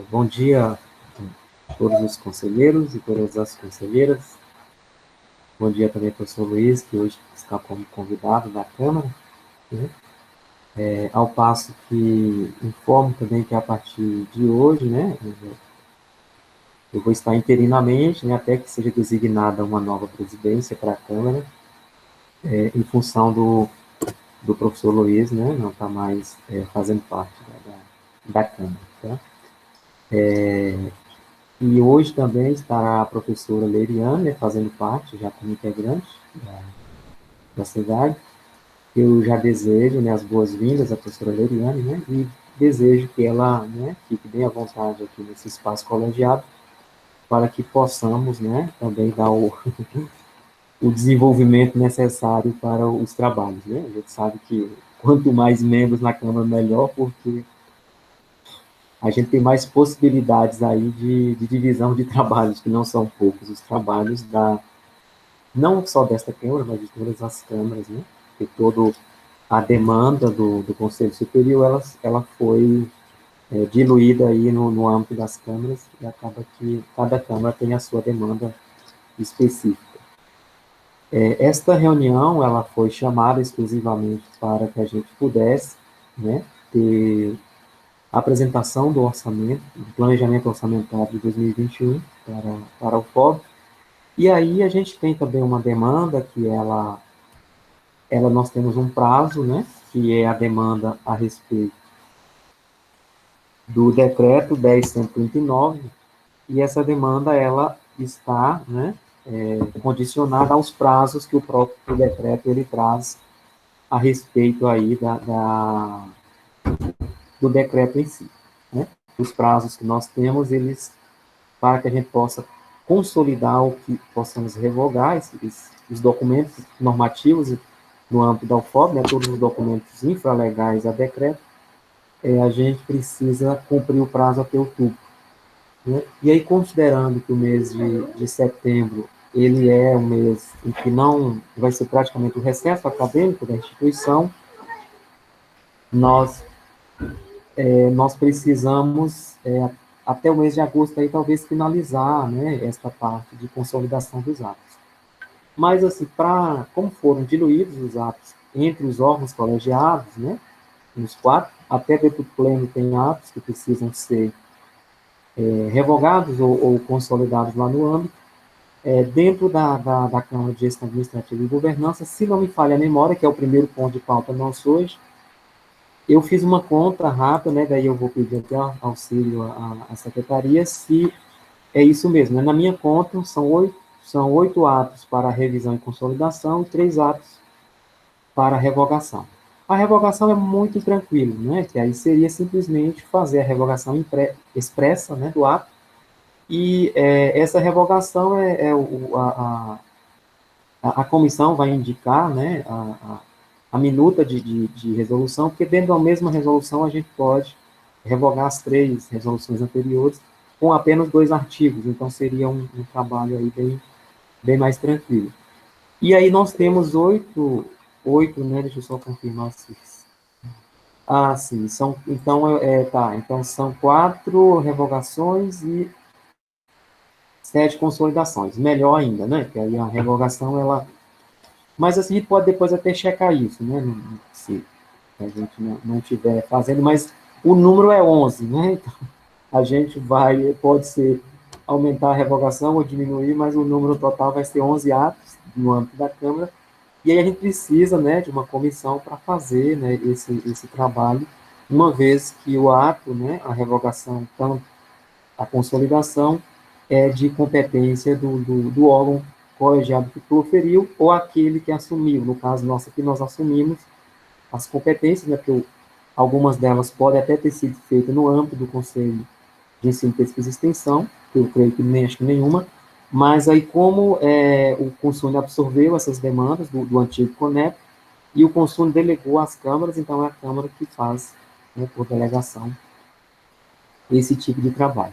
Bom dia a todos os conselheiros e todas as conselheiras. Bom dia também ao professor Luiz, que hoje está como convidado da Câmara, né? Ao passo que informo também que a partir de hoje, né, eu vou estar interinamente, né, até que seja designada uma nova presidência para a Câmara, em função do professor Luiz, né, não está mais fazendo parte da Câmara. Tá? E hoje também estará a professora Leiriane, né, fazendo parte, já como integrante da cidade. Eu já desejo, né, as boas-vindas à professora Leiriane, né, e desejo que ela, né, fique bem à vontade aqui nesse espaço colegiado, para que possamos, né, também dar o desenvolvimento necessário para os trabalhos, né? A gente sabe que quanto mais membros na Câmara, melhor, porque a gente tem mais possibilidades aí de divisão de trabalhos, que não são poucos os trabalhos não só desta Câmara, mas de todas as câmaras, né? Porque todo a demanda do Conselho Superior, ela foi diluída aí no âmbito das câmaras, e acaba que cada câmara tem a sua demanda específica. Esta reunião, ela foi chamada exclusivamente para que a gente pudesse, né, ter a apresentação do orçamento, do planejamento orçamentário de 2021 para o FOB, e aí a gente tem também uma demanda que nós temos um prazo, né, que é a demanda a respeito do decreto 10.139, e essa demanda ela está, né, condicionada aos prazos que o próprio decreto ele traz a respeito aí do decreto em si, né? Os prazos que nós temos, eles, para que a gente possa consolidar o que possamos revogar, os documentos normativos no âmbito da UFOB, né, todos os documentos infralegais a decreto, a gente precisa cumprir o prazo até outubro. Né? E aí, considerando que o mês de setembro ele é um mês em que não vai ser praticamente o recesso acadêmico da instituição, nós, nós precisamos, até o mês de agosto, aí, talvez finalizar, né, esta parte de consolidação dos atos. Mas, assim, como foram diluídos os atos entre os órgãos colegiados, né, nos quatro, até dentro do pleno tem atos que precisam ser revogados ou consolidados lá no âmbito, dentro da Câmara de Gestão Administrativa e Governança, se não me falha a memória, que é o primeiro ponto de pauta nosso hoje, eu fiz uma conta rápida, né, daí eu vou pedir até auxílio à secretaria, se é isso mesmo. Né? Na minha conta, são 8 atos para revisão e consolidação e 3 atos para revogação. A revogação é muito tranquilo, né, que aí seria simplesmente fazer a revogação expressa, né, do ato, e essa revogação a comissão vai indicar, né, a minuta de resolução, porque dentro da mesma resolução a gente pode revogar as 3 resoluções anteriores com apenas 2 artigos, então seria um trabalho aí bem mais tranquilo. E aí nós temos 8, né, deixa eu só confirmar se... sim, então são 4 revogações e 7 consolidações, melhor ainda, né, que aí a revogação, ela... Mas assim, a gente pode depois até checar isso, né, se a gente não estiver fazendo, mas o número é 11, né, então a gente pode ser aumentar a revogação ou diminuir, mas o número total vai ser 11 atos no âmbito da Câmara, e aí a gente precisa, né, de uma comissão para fazer, né, esse trabalho, uma vez que o ato, né, a revogação, tanto a consolidação, é de competência do órgão colegiado que proferiu ou aquele que assumiu. No caso nosso aqui, nós assumimos as competências, né, porque algumas delas podem até ter sido feitas no âmbito do Conselho de Ensino, Pesquisa e Extensão, que eu creio que acho que nenhuma, mas aí como o Conselho absorveu essas demandas do antigo CONEP, e o Conselho delegou às câmaras, então é a Câmara que faz, né, por delegação, esse tipo de trabalho.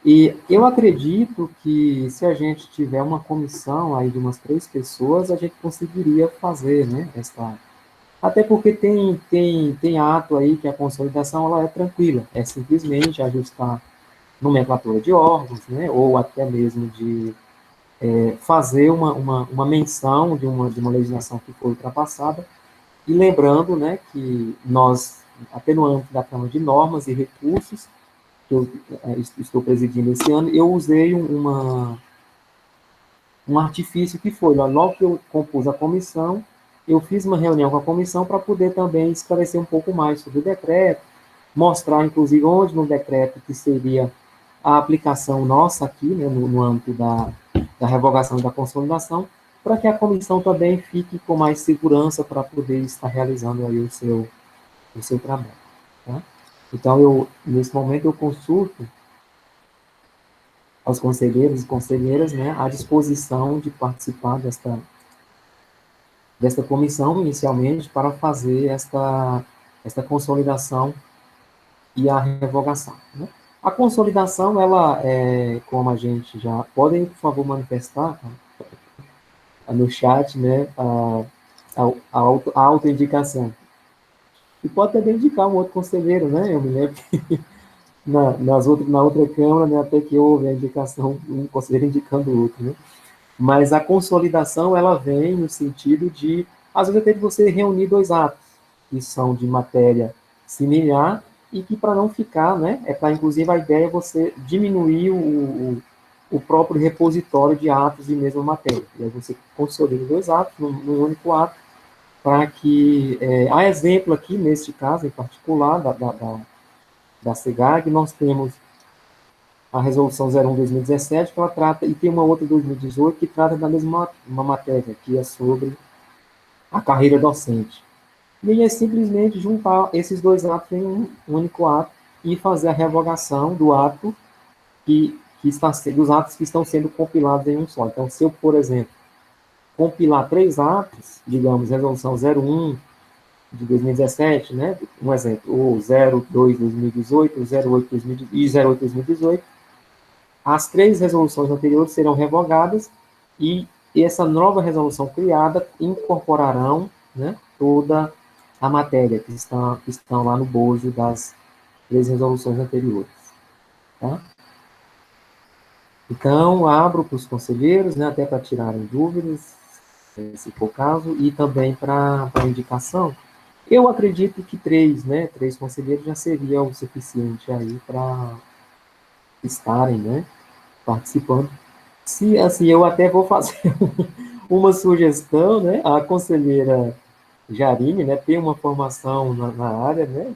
E eu acredito que se a gente tiver uma comissão aí de umas 3 pessoas, a gente conseguiria fazer, né, até porque tem ato aí que a consolidação ela é tranquila, é simplesmente ajustar nomenclatura de órgãos, né, ou até mesmo de fazer uma menção de uma legislação que foi ultrapassada, e lembrando, né, que nós, até no âmbito da Câmara de Normas e Recursos, que eu estou presidindo esse ano, eu usei um artifício que foi, logo que eu compus a comissão, eu fiz uma reunião com a comissão para poder também esclarecer um pouco mais sobre o decreto, mostrar, inclusive, onde no decreto que seria a aplicação nossa aqui, né, no âmbito da revogação e da consolidação, para que a comissão também fique com mais segurança para poder estar realizando aí o seu trabalho. Tá? Então, nesse momento, eu consulto aos conselheiros e conselheiras, né, à disposição de participar desta comissão, inicialmente, para fazer esta consolidação e a revogação. Né? A consolidação, ela é, como a gente já... Podem, por favor, manifestar no chat, né, a autoindicação. E pode também indicar um outro conselheiro, né? Eu me lembro que na outra Câmara, né, até que houve a indicação, um conselheiro indicando o outro, né? Mas a consolidação, ela vem no sentido de, às vezes, até de você reunir dois atos, que são de matéria similar, e que para não ficar, né, para, inclusive, a ideia é você diminuir o próprio repositório de atos de mesma matéria. E aí você consolida dois atos num único ato, para que, a exemplo aqui, neste caso em particular, da SEGAG, nós temos a resolução 01/2017, que ela trata, e tem uma outra de 2018, que trata da mesma uma matéria, que é sobre a carreira docente. E aí é simplesmente juntar esses dois atos em um único ato e fazer a revogação do ato que está dos atos que estão sendo compilados em um só. Então, se eu, por exemplo, compilar três atos, digamos, resolução 01 de 2017, né, um exemplo, o 02/2018, o 08/2018 e 08/2018, as três resoluções anteriores serão revogadas e essa nova resolução criada incorporarão, né, toda a matéria que estão lá no bojo das três resoluções anteriores. Tá? Então, abro para os conselheiros, né, até para tirarem dúvidas, se for o caso, e também para indicação. Eu acredito que três, né, três conselheiros já seria o suficiente aí para estarem, né, participando. Se, assim, eu até vou fazer uma sugestão, né, a conselheira Jarine, né, tem uma formação na área, né,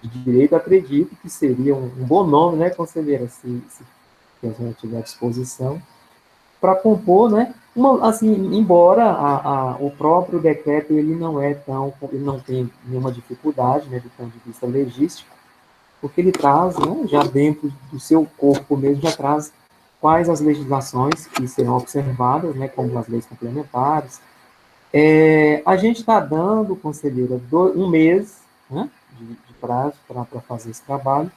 de direito, acredito que seria um bom nome, né, conselheira, se a gente tiver à disposição, para compor, né, assim, embora o próprio decreto, ele não tem nenhuma dificuldade, né, do ponto de vista legístico, porque ele traz, né, já dentro do seu corpo mesmo, já traz quais as legislações que serão observadas, né, como as leis complementares. A gente está dando, conselheira, um mês, né, de prazo para fazer esse trabalho,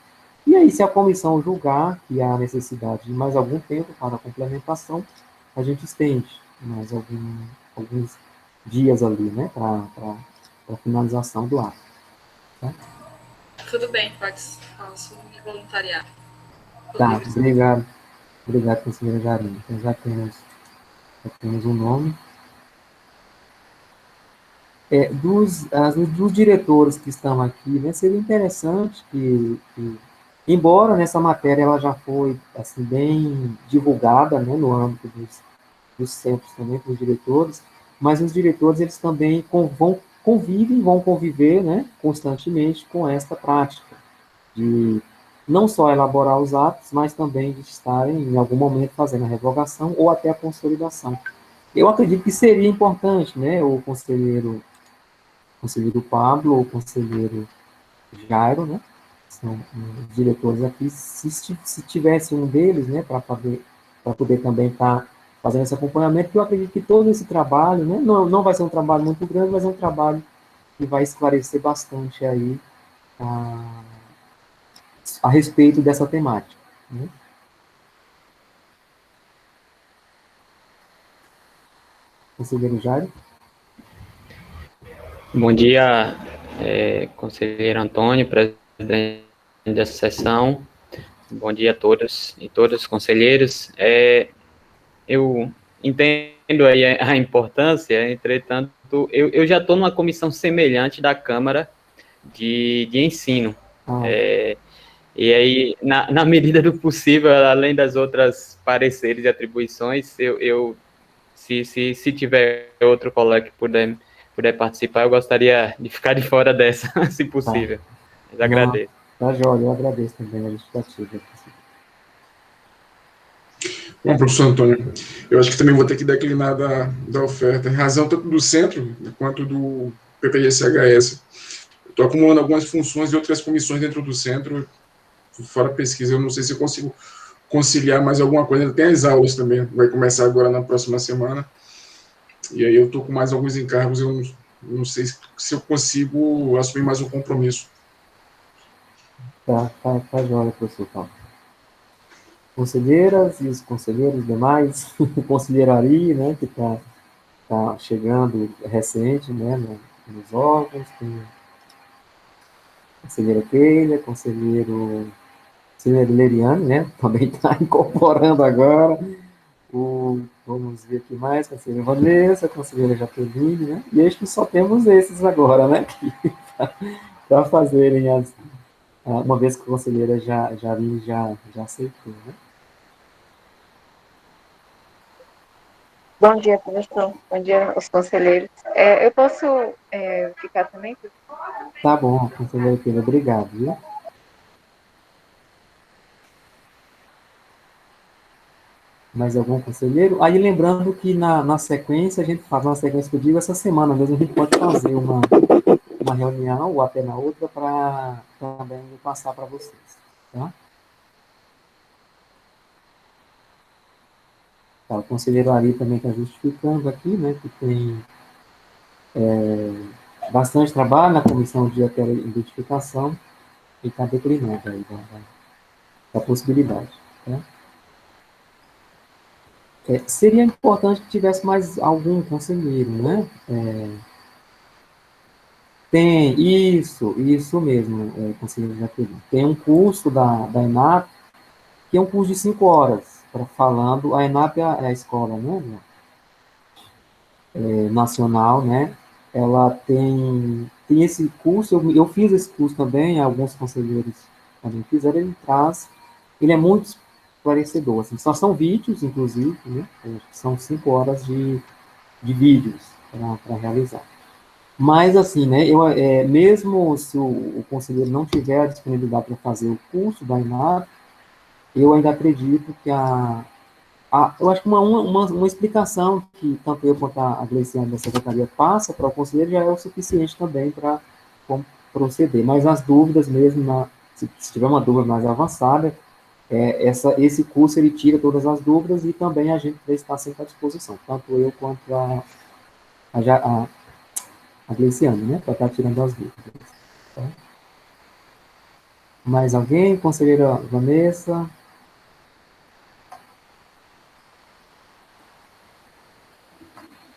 e aí, se a comissão julgar que há necessidade de mais algum tempo para a complementação, a gente estende mais alguns dias ali, né, para a finalização do ato. Tá? Tudo bem, posso me voluntariar. Tá, obrigado. Obrigado, conselheira Jarina. Então, já temos um nome. Dos diretores que estão aqui, né, seria interessante embora nessa matéria ela já foi assim, bem divulgada, né, no âmbito dos centros também, dos diretores, mas os diretores eles também vão conviver, né, constantemente com esta prática de não só elaborar os atos, mas também de estarem, em algum momento, fazendo a revogação ou até a consolidação. Eu acredito que seria importante, né, o conselheiro Pablo ou o conselheiro Jairo, né, são os diretores aqui, se tivesse um deles, né, para poder também estar fazendo esse acompanhamento, que eu acredito que todo esse trabalho, né, não vai ser um trabalho muito grande, mas é um trabalho que vai esclarecer bastante aí a respeito dessa temática. Né? Conselheiro Jairo? Bom dia, conselheiro Antônio, presidente dessa sessão. Bom dia a todos e todas, conselheiros. Eu entendo aí a importância, entretanto, eu já estou numa comissão semelhante da Câmara de ensino. E aí, na medida do possível, além das outras pareceres e atribuições, se tiver outro colega que puder participar, eu gostaria de ficar de fora dessa, se possível. Mas agradeço. Tá, Jólia, eu agradeço também a justificativa. Bom, professor Antônio, eu acho que também vou ter que declinar da oferta, em razão tanto do centro quanto do PPG-CHS. Estou acumulando algumas funções de outras comissões dentro do centro, fora pesquisa, eu não sei se eu consigo conciliar mais alguma coisa. Tem as aulas também, vai começar agora na próxima semana, e aí eu estou com mais alguns encargos, eu não sei se eu consigo assumir mais um compromisso. Tá, Jólia, professor Paulo. Conselheiras e os conselheiros demais, o conselheiro Ari, né, que tá chegando recente, né, nos órgãos, tem a conselheira Keila, conselheiro Leriane, né, também está incorporando agora, vamos ver aqui mais, conselheira Vanessa, conselheira Jaqueline, né, e acho que só temos esses agora, né, para fazerem uma vez que a conselheira já aceitou, né. Bom dia, professor. Bom dia, os conselheiros. Eu posso ficar também? Tá bom, conselheira Keila, obrigado, viu? Mais algum conselheiro? Aí lembrando que na sequência, a gente faz uma sequência que eu digo, essa semana mesmo a gente pode fazer uma reunião, ou até na outra, para também passar para vocês, tá? Tá, o conselheiro Ari também está justificando aqui, né, que tem bastante trabalho na comissão de identificação e está declinando aí da possibilidade, tá? Seria importante que tivesse mais algum conselheiro, né? Tem, isso mesmo, conselheiro Jaqueline. Tem um curso da ENAP, que é um curso de 5 horas, falando, a ENAP é a escola, né? Nacional, né? Ela tem esse curso, eu fiz esse curso também, alguns conselheiros também fizeram, ele é muito esclarecedor, assim, só são vídeos, inclusive, né? São 5 horas de vídeos para realizar. Mas, assim, né, mesmo se o conselheiro não tiver a disponibilidade para fazer o curso da INAP, eu ainda acredito que eu acho que uma explicação que tanto eu quanto a Gleiciane da Secretaria passa para o conselheiro já é o suficiente também para proceder. Mas as dúvidas mesmo, se tiver uma dúvida mais avançada, esse curso ele tira todas as dúvidas e também a gente vai estar sempre à disposição, tanto eu quanto a Gleiciane, né, para estar tirando as dúvidas. Tá? Mais alguém? Conselheira Vanessa?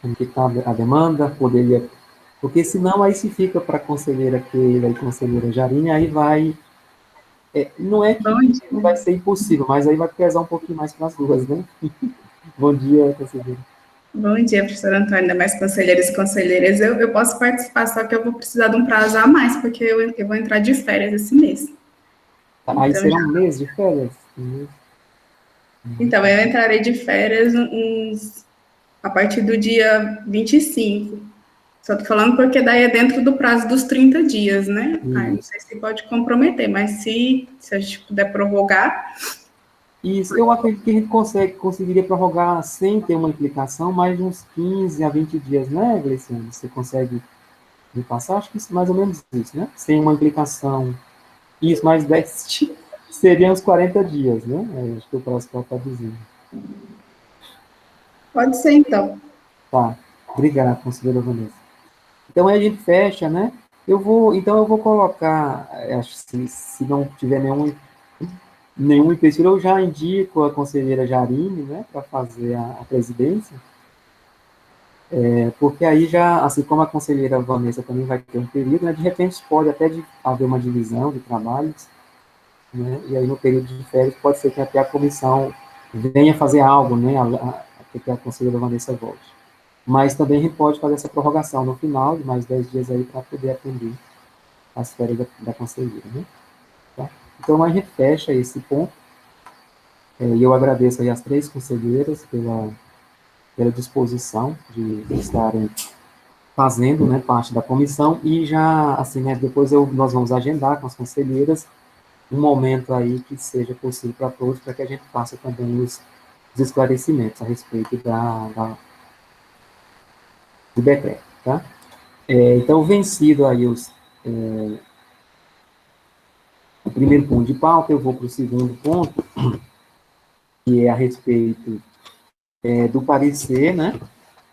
Como que está a demanda? Poderia... Porque senão aí se fica para a conselheira Keila e conselheira Jarine, aí vai... não é que vai ser impossível, mas aí vai pesar um pouquinho mais para as duas, né? Bom dia, conselheira. Bom dia, professor Antônio, ainda mais conselheiros e conselheiras. Eu posso participar, só que eu vou precisar de um prazo a mais, porque eu vou entrar de férias esse mês. Aí então, será um mês de férias? Então, eu entrarei de férias a partir do dia 25. Só estou falando porque daí é dentro do prazo dos 30 dias, né? Aí não sei se pode comprometer, mas se a gente puder prorrogar... Isso, eu acredito que a gente conseguiria prorrogar sem ter uma implicação mais de uns 15 a 20 dias, né, Gleiciane? Você consegue me passar? Acho que isso, mais ou menos isso, né? Sem uma implicação. Isso, mais 10 seriam uns 40 dias, né? Acho que o próximo está dizendo. Pode ser, então. Tá, obrigado, conselheira Vanessa. Então, aí a gente fecha, né? Então, eu vou colocar, acho que se não tiver nenhum empecilho, eu já indico a conselheira Jarine, né, para fazer a presidência, porque aí já, assim como a conselheira Vanessa também vai ter um período, né, de repente pode até haver uma divisão de trabalhos, né? E aí no período de férias pode ser que até a comissão venha fazer algo, né? Até que a conselheira Vanessa volte. Mas também a gente pode fazer essa prorrogação no final, de mais 10 dias aí, para poder atender as férias da conselheira, né? Tá? Então, a gente fecha esse ponto, e eu agradeço aí as 3 conselheiras pela disposição de estarem fazendo, né, parte da comissão, e já, assim, né, depois nós vamos agendar com as conselheiras um momento aí que seja possível para todos, para que a gente faça também os esclarecimentos a respeito do decreto, tá? Então, vencido aí o primeiro ponto de pauta, eu vou para o segundo ponto, que é a respeito do parecer, né,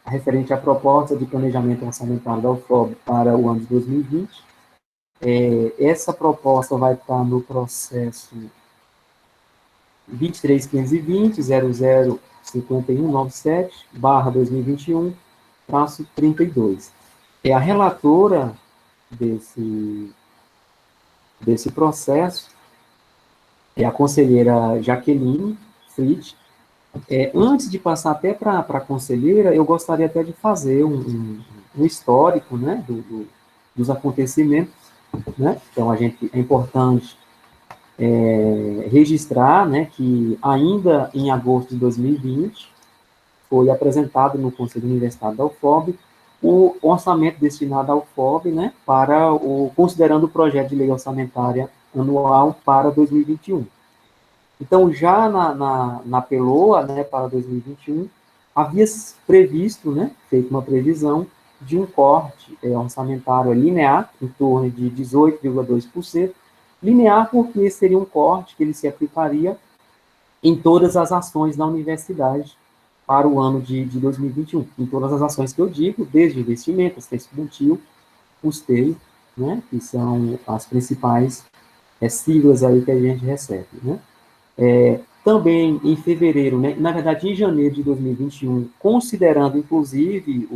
referente à proposta de planejamento orçamentário da UFOB para o ano de 2020. Essa proposta vai estar no processo 23.520.005197/2021-32. A relatora desse processo é a conselheira Jaqueline Fritz. Antes de passar até para a conselheira, eu gostaria até de fazer um histórico, né, dos acontecimentos, né? Então, é importante registrar, né, que ainda em agosto de 2020 foi apresentado no Conselho Universitário da UFOB o orçamento destinado à UFOB, né, considerando o projeto de lei orçamentária anual para 2021. Então, já na PELOA, né, para 2021, havia previsto, né, feito uma previsão de um corte orçamentário linear, em torno de 18,2%, linear porque seria um corte que ele se aplicaria em todas as ações da universidade para o ano de 2021. Em todas as ações que eu digo, desde investimento, assistência estudantil, custeio, né, que são as principais siglas aí que a gente recebe, né. Também em fevereiro, né, na verdade em janeiro de 2021, considerando inclusive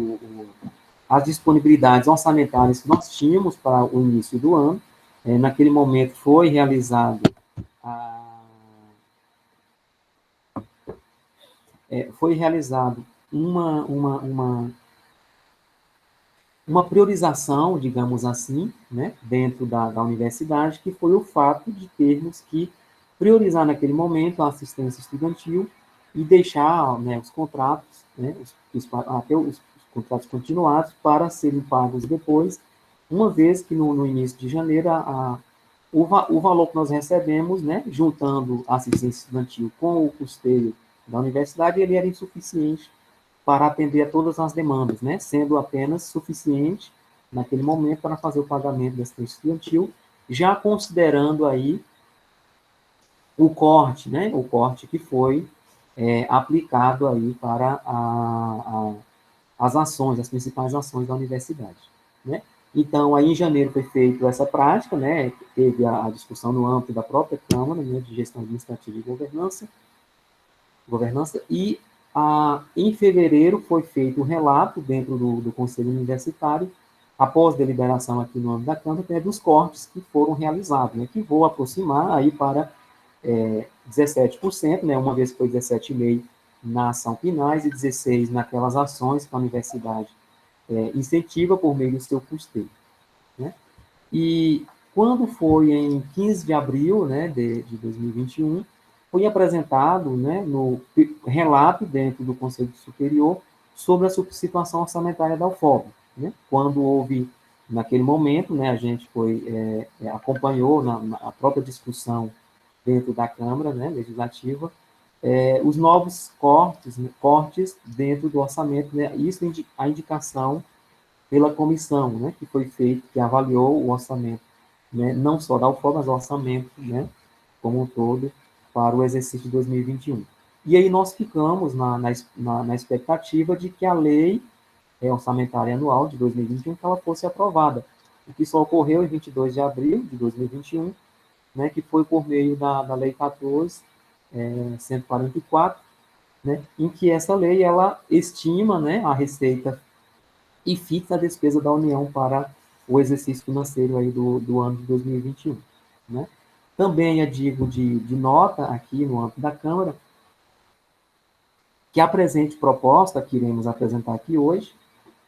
as disponibilidades orçamentárias que nós tínhamos para o início do ano, naquele momento foi realizado uma priorização, digamos assim, né, dentro da universidade, que foi o fato de termos que priorizar naquele momento a assistência estudantil e deixar, né, os contratos, né, até os contratos continuados para serem pagos depois, uma vez que no início de janeiro o valor que nós recebemos, né, juntando a assistência estudantil com o custeio da universidade, ele era insuficiente para atender a todas as demandas, né, sendo apenas suficiente naquele momento para fazer o pagamento da assistência estudantil, já considerando aí o corte, né, o corte que foi aplicado aí para as ações, as principais ações da universidade, né. Então, aí em janeiro foi feita essa prática, né, teve a discussão no âmbito da própria Câmara, né, de Gestão Administrativa e Governança, e em fevereiro foi feito um relato dentro do Conselho Universitário, após deliberação aqui no âmbito da Câmara, né, dos cortes que foram realizados, né, que vou aproximar aí para 17%, né, uma vez que foi 17,5% na ação Pinais e 16% naquelas ações que a universidade incentiva por meio do seu custeio, né. E quando foi em 15 de abril, né, de 2021, foi apresentado, né, no relato dentro do Conselho Superior sobre a situação orçamentária da UFOB, né, quando houve, naquele momento, né, a gente acompanhou na própria discussão dentro da Câmara, né, Legislativa, os novos cortes dentro do orçamento, né, isso a indicação pela comissão, né, que foi feito, que avaliou o orçamento, né, não só da UFOB, mas o orçamento, né, como um todo, para o exercício de 2021. E aí nós ficamos na expectativa de que a lei orçamentária anual de 2021 que ela fosse aprovada, o que só ocorreu em 22 de abril de 2021, né, que foi por meio da Lei 14.144, né, em que essa lei ela estima, né, a receita e fixa a despesa da União para o exercício financeiro aí do ano de 2021, né. Também é digo de nota aqui no âmbito da Câmara, que a presente proposta que iremos apresentar aqui hoje,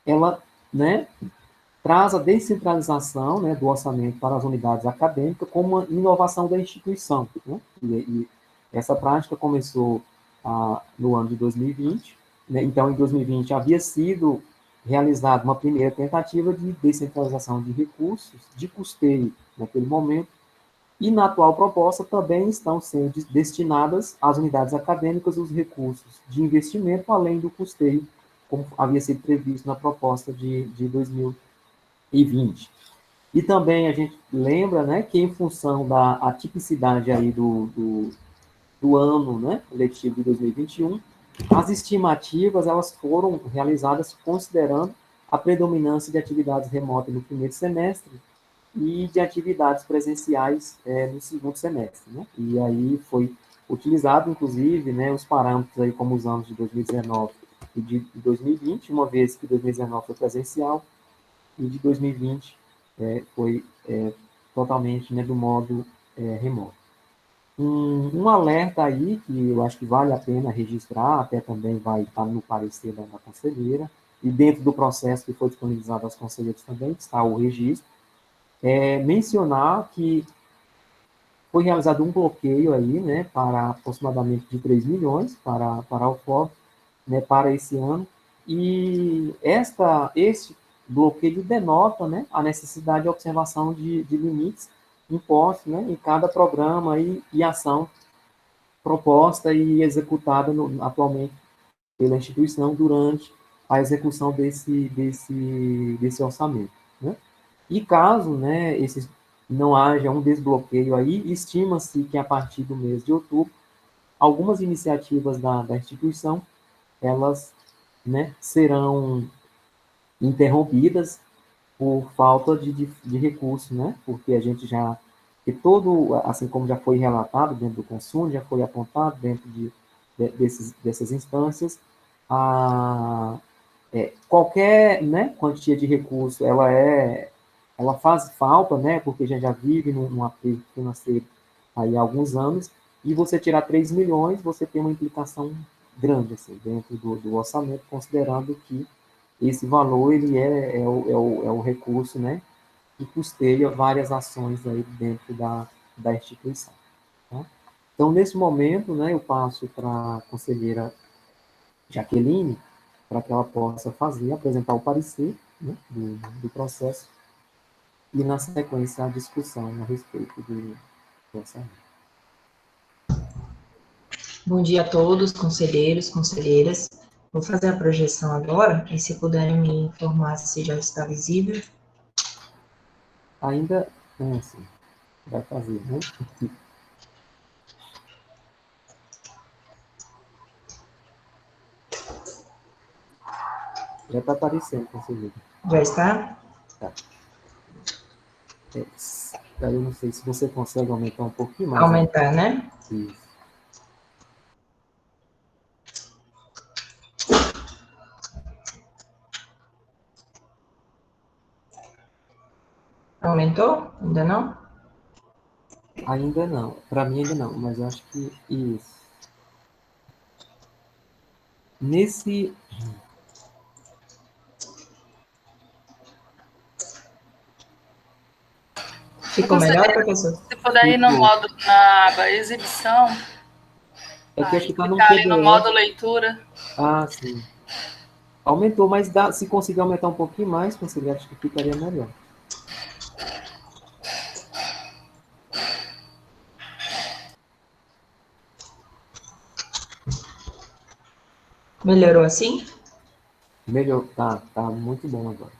ela, né, traz a descentralização, né, do orçamento para as unidades acadêmicas como uma inovação da instituição, né? E essa prática começou no ano de 2020, né? Então, em 2020 havia sido realizada uma primeira tentativa de descentralização de recursos, de custeio naquele momento, e na atual proposta também estão sendo destinadas às unidades acadêmicas os recursos de investimento, além do custeio, como havia sido previsto na proposta de 2020. E também a gente lembra, né, que em função da atipicidade aí do ano, né, letivo de 2021, as estimativas elas foram realizadas considerando a predominância de atividades remotas no primeiro semestre e de atividades presenciais no segundo semestre, né? E aí foi utilizado, inclusive, né, os parâmetros aí como os anos de 2019 e de 2020, uma vez que 2019 foi presencial e de 2020 foi totalmente, né, do modo remoto. Um alerta aí, que eu acho que vale a pena registrar, até também vai estar no parecer da conselheira, e dentro do processo que foi disponibilizado aos conselheiros também está o registro, mencionar que foi realizado um bloqueio aí, né, para aproximadamente de 3 milhões para a UFOP, né, para esse ano, e este bloqueio denota, né, a necessidade de observação de limites impostos, né, em cada programa e ação proposta e executada atualmente pela instituição durante a execução desse orçamento, né? E caso, né, não haja um desbloqueio aí, estima-se que a partir do mês de outubro, algumas iniciativas da instituição, elas, né, serão interrompidas por falta de recursos, né, porque a gente assim como já foi relatado dentro do consumo, já foi apontado dentro dessas instâncias, qualquer, né, quantia de recurso, ela faz falta, né, porque a gente já vive num aperto financeiro aí há alguns anos, e você tirar 3 milhões, você tem uma implicação grande, assim, dentro do orçamento, considerando que esse valor, ele é o recurso, né, que custeia várias ações aí dentro da instituição. Tá? Então, nesse momento, né, eu passo para a conselheira Jaqueline, para que ela possa apresentar o parecer, né, do processo, e, na sequência, a discussão a respeito do orçamento. Bom dia a todos, conselheiros, conselheiras. Vou fazer a projeção agora, e se puderem me informar se já está visível. Ainda, assim, vai fazer, né? Já está aparecendo, conselheiro. Já está? Tá. Eu não sei se você consegue aumentar um pouquinho mais. Aumentar, né? Isso. Aumentou? Ainda não? Ainda não. Para mim ainda não, mas eu acho que isso. Nesse... Ficou melhor, professor? Se puder ir no modo, na aba exibição, é que acho que está no ali no modo leitura. Ah, sim. Aumentou, mas se conseguir aumentar um pouquinho mais, conselheiro, acho que ficaria melhor. Melhorou assim? Melhor, tá muito bom agora.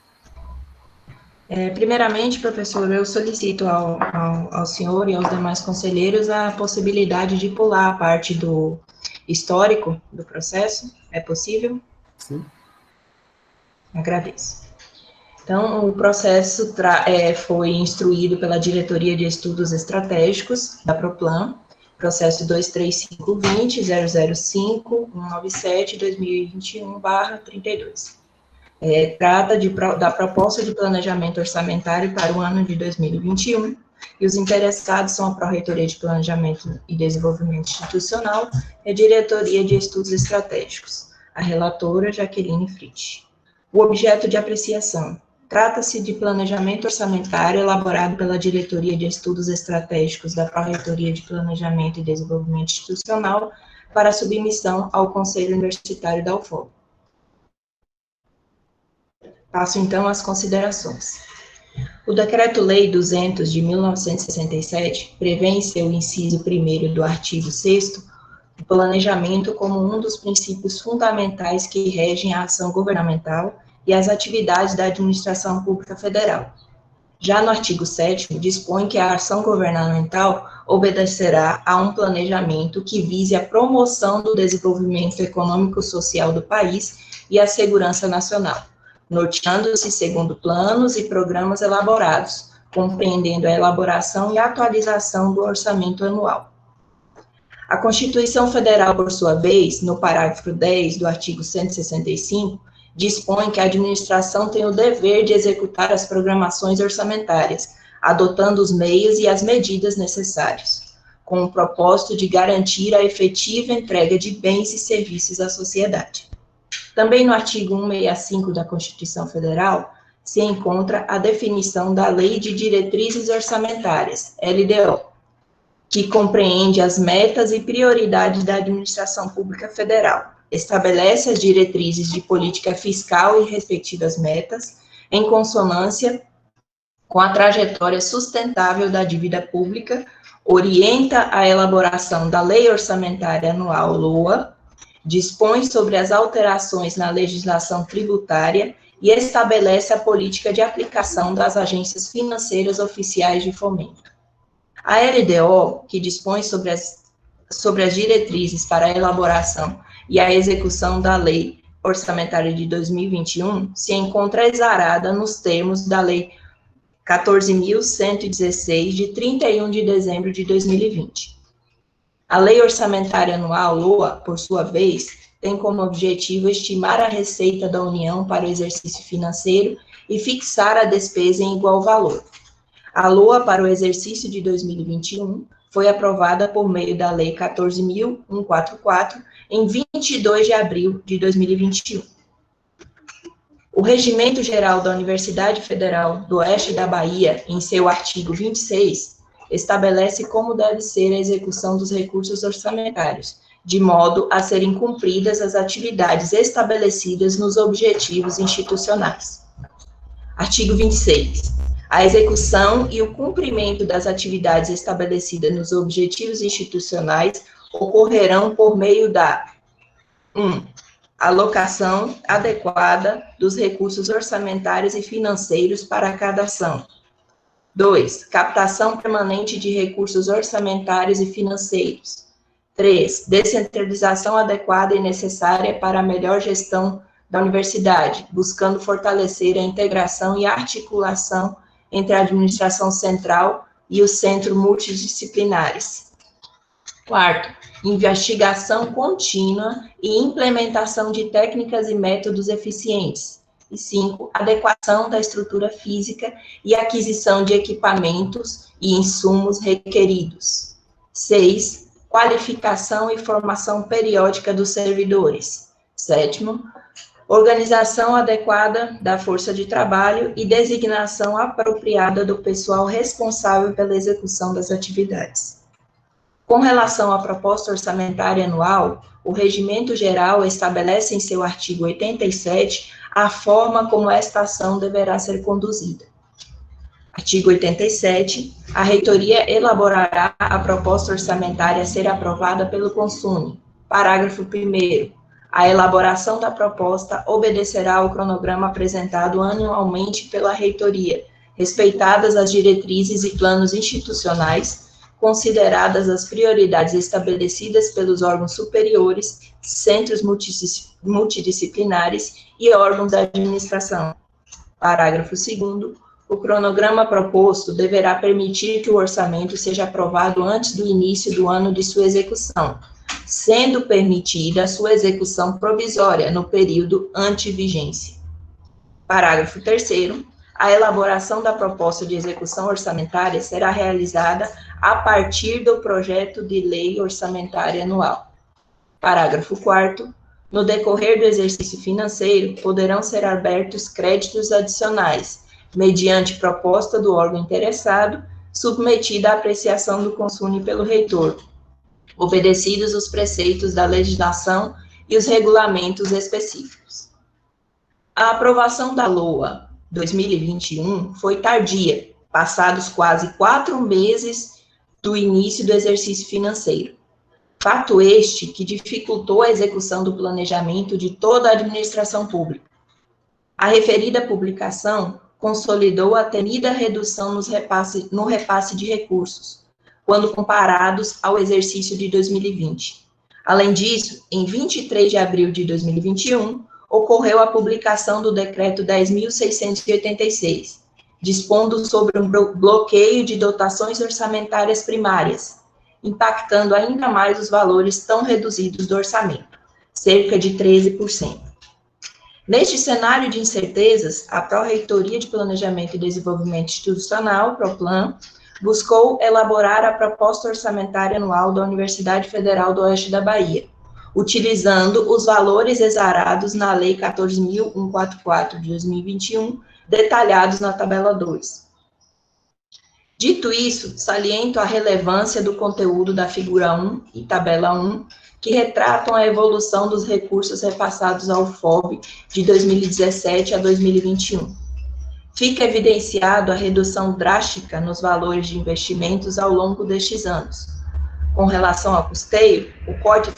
Primeiramente, professor, eu solicito ao senhor e aos demais conselheiros a possibilidade de pular a parte do histórico do processo. É possível? Sim. Agradeço. Então, o processo foi instruído pela Diretoria de Estudos Estratégicos da Proplan, processo 23520.005.197/2021/32. Trata da proposta de planejamento orçamentário para o ano de 2021, e os interessados são a Pró-Reitoria de Planejamento e Desenvolvimento Institucional e a Diretoria de Estudos Estratégicos. A relatora, Jaqueline Fritsch. O objeto de apreciação. Trata-se de planejamento orçamentário elaborado pela Diretoria de Estudos Estratégicos da Pró-Reitoria de Planejamento e Desenvolvimento Institucional para submissão ao Conselho Universitário da UFOP. Passo, então, às considerações. O Decreto-Lei 200 de 1967 prevê em seu inciso 1º do artigo 6º o planejamento como um dos princípios fundamentais que regem a ação governamental e as atividades da administração pública federal. Já no artigo 7º, dispõe que a ação governamental obedecerá a um planejamento que vise a promoção do desenvolvimento econômico-social do país e a segurança nacional, norteando-se segundo planos e programas elaborados, compreendendo a elaboração e atualização do orçamento anual. A Constituição Federal, por sua vez, no parágrafo 10 do artigo 165, dispõe que a administração tem o dever de executar as programações orçamentárias, adotando os meios e as medidas necessários, com o propósito de garantir a efetiva entrega de bens e serviços à sociedade. Também no artigo 165 da Constituição Federal, se encontra a definição da Lei de Diretrizes Orçamentárias, LDO, que compreende as metas e prioridades da administração pública federal, estabelece as diretrizes de política fiscal e respectivas metas, em consonância com a trajetória sustentável da dívida pública, orienta a elaboração da Lei Orçamentária Anual, LOA, dispõe sobre as alterações na legislação tributária e estabelece a política de aplicação das agências financeiras oficiais de fomento. A LDO, que dispõe sobre as diretrizes para a elaboração e a execução da Lei Orçamentária de 2021, se encontra exarada nos termos da Lei 14.116, de 31 de dezembro de 2020. A Lei Orçamentária Anual, LOA, por sua vez, tem como objetivo estimar a receita da União para o exercício financeiro e fixar a despesa em igual valor. A LOA para o exercício de 2021 foi aprovada por meio da Lei 14.144, em 22 de abril de 2021. O Regimento Geral da Universidade Federal do Oeste da Bahia, em seu artigo 26, estabelece como deve ser a execução dos recursos orçamentários, de modo a serem cumpridas as atividades estabelecidas nos objetivos institucionais. Artigo 26. A execução e o cumprimento das atividades estabelecidas nos objetivos institucionais ocorrerão por meio da 1. Alocação adequada dos recursos orçamentários e financeiros para cada ação. 2. Captação permanente de recursos orçamentários e financeiros. 3. Descentralização adequada e necessária para a melhor gestão da universidade, buscando fortalecer a integração e a articulação entre a administração central e os centros multidisciplinares. 4. Investigação contínua e implementação de técnicas e métodos eficientes. E 5. Adequação da estrutura física e aquisição de equipamentos e insumos requeridos. 6. Qualificação e formação periódica dos servidores. 7. Organização adequada da força de trabalho e designação apropriada do pessoal responsável pela execução das atividades. Com relação à proposta orçamentária anual, o Regimento Geral estabelece em seu artigo 87 a forma como esta ação deverá ser conduzida. Artigo 87. A reitoria elaborará a proposta orçamentária a ser aprovada pelo Consune. Parágrafo 1º. A elaboração da proposta obedecerá ao cronograma apresentado anualmente pela reitoria, respeitadas as diretrizes e planos institucionais, consideradas as prioridades estabelecidas pelos órgãos superiores, centros multidisciplinares e órgãos da administração. Parágrafo 2º. O cronograma proposto deverá permitir que o orçamento seja aprovado antes do início do ano de sua execução, sendo permitida a sua execução provisória no período ante vigência. Parágrafo 3º. a elaboração da proposta de execução orçamentária será realizada a partir do projeto de lei orçamentária anual. Parágrafo 4º. No decorrer do exercício financeiro, poderão ser abertos créditos adicionais, mediante proposta do órgão interessado, submetida à apreciação do consune pelo reitor, obedecidos os preceitos da legislação e os regulamentos específicos. A aprovação da LOA 2021 foi tardia, passados quase 4 meses do início do exercício financeiro. Fato este que dificultou a execução do planejamento de toda a administração pública. A referida publicação consolidou a temida redução no repasse de recursos, quando comparados ao exercício de 2020. Além disso, em 23 de abril de 2021, ocorreu a publicação do Decreto 10.686, dispondo sobre um bloqueio de dotações orçamentárias primárias, impactando ainda mais os valores tão reduzidos do orçamento, cerca de 13%. Neste cenário de incertezas, a Pró-Reitoria de Planejamento e Desenvolvimento Institucional, PROPLAN, buscou elaborar a proposta orçamentária anual da Universidade Federal do Oeste da Bahia, utilizando os valores exarados na Lei 14.144 de 2021, detalhados na tabela 2. Dito isso, saliento a relevância do conteúdo da figura 1 e tabela 1, que retratam a evolução dos recursos repassados ao FOB de 2017 a 2021. Fica evidenciado a redução drástica nos valores de investimentos ao longo destes anos. Com relação ao custeio, o corte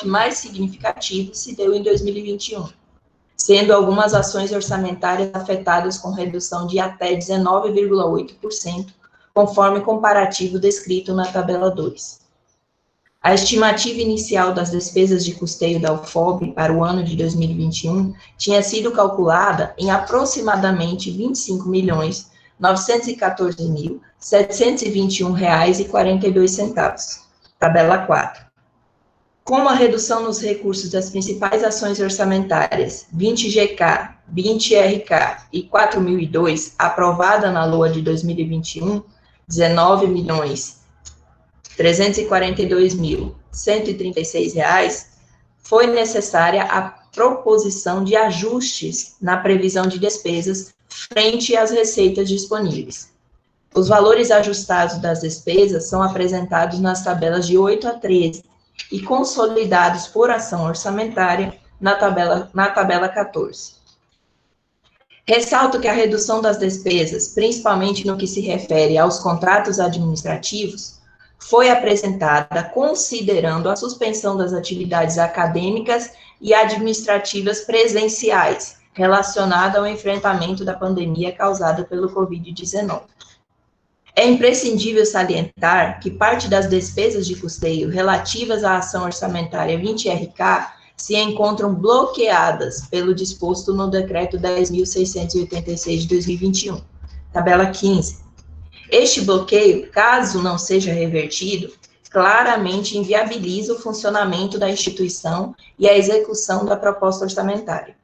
mais significativo se deu em 2021, sendo algumas ações orçamentárias afetadas com redução de até 19,8%, conforme comparativo descrito na tabela 2. A estimativa inicial das despesas de custeio da UFOB para o ano de 2021 tinha sido calculada em aproximadamente R$ 25.914.721,42. Tabela 4. Como a redução nos recursos das principais ações orçamentárias 20GK, 20RK e 4.002, aprovada na LOA de 2021, 19.342.136 reais, foi necessária a proposição de ajustes na previsão de despesas frente às receitas disponíveis. Os valores ajustados das despesas são apresentados nas tabelas de 8 a 13 e consolidados por ação orçamentária na tabela 14. Ressalto que a redução das despesas, principalmente no que se refere aos contratos administrativos, foi apresentada considerando a suspensão das atividades acadêmicas e administrativas presenciais, relacionada ao enfrentamento da pandemia causada pelo Covid-19. É imprescindível salientar que parte das despesas de custeio relativas à ação orçamentária 20RK se encontram bloqueadas pelo disposto no Decreto 10.686 de 2021, tabela 15. Este bloqueio, caso não seja revertido, claramente inviabiliza o funcionamento da instituição e a execução da proposta orçamentária.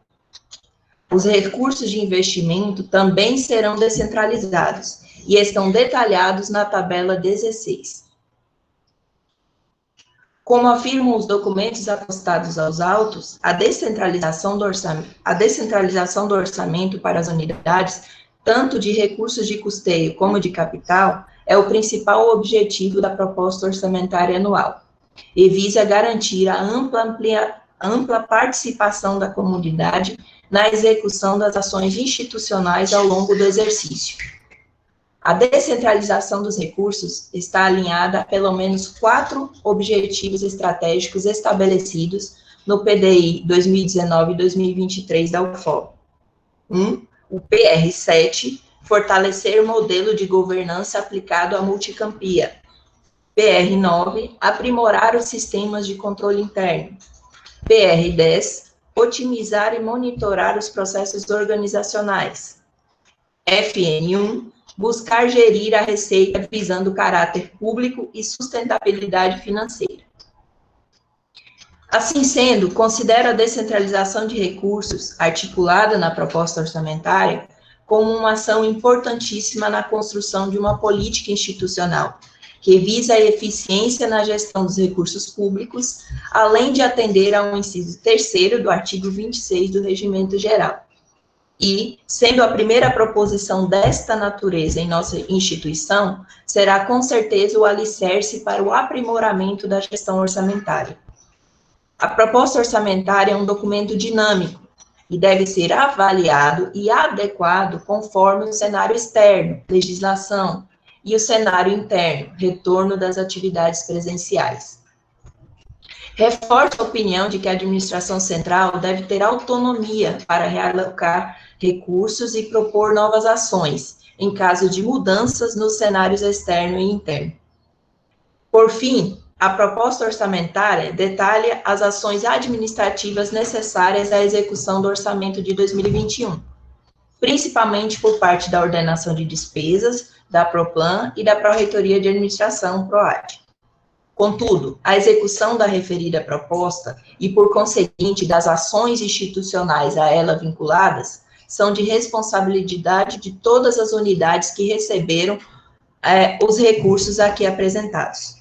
Os recursos de investimento também serão descentralizados e estão detalhados na tabela 16. Como afirmam os documentos apostados aos autos, a descentralização do orçamento para as unidades, tanto de recursos de custeio como de capital, é o principal objetivo da proposta orçamentária anual, e visa garantir a ampla participação da comunidade na execução das ações institucionais ao longo do exercício. A descentralização dos recursos está alinhada a pelo menos 4 objetivos estratégicos estabelecidos no PDI 2019 e 2023 da UFOB. 1. O PR7, fortalecer o modelo de governança aplicado à multicampia. PR9, aprimorar os sistemas de controle interno. PR10, otimizar e monitorar os processos organizacionais. FN1, buscar gerir a receita visando caráter público e sustentabilidade financeira. Assim sendo, considero a descentralização de recursos articulada na proposta orçamentária como uma ação importantíssima na construção de uma política institucional, que visa a eficiência na gestão dos recursos públicos, além de atender ao inciso 3º do artigo 26 do Regimento Geral. E, sendo a primeira proposição desta natureza em nossa instituição, será com certeza o alicerce para o aprimoramento da gestão orçamentária. A proposta orçamentária é um documento dinâmico e deve ser avaliado e adequado conforme o cenário externo, legislação, e o cenário interno, retorno das atividades presenciais. Reforço a opinião de que a administração central deve ter autonomia para realocar recursos e propor novas ações, em caso de mudanças nos cenários externo e interno. Por fim, a proposta orçamentária detalha as ações administrativas necessárias à execução do orçamento de 2021, principalmente por parte da ordenação de despesas, da Proplan e da Pró-Reitoria de Administração, PROAD. Contudo, a execução da referida proposta e, por conseguinte, das ações institucionais a ela vinculadas, são de responsabilidade de todas as unidades que receberam os recursos aqui apresentados.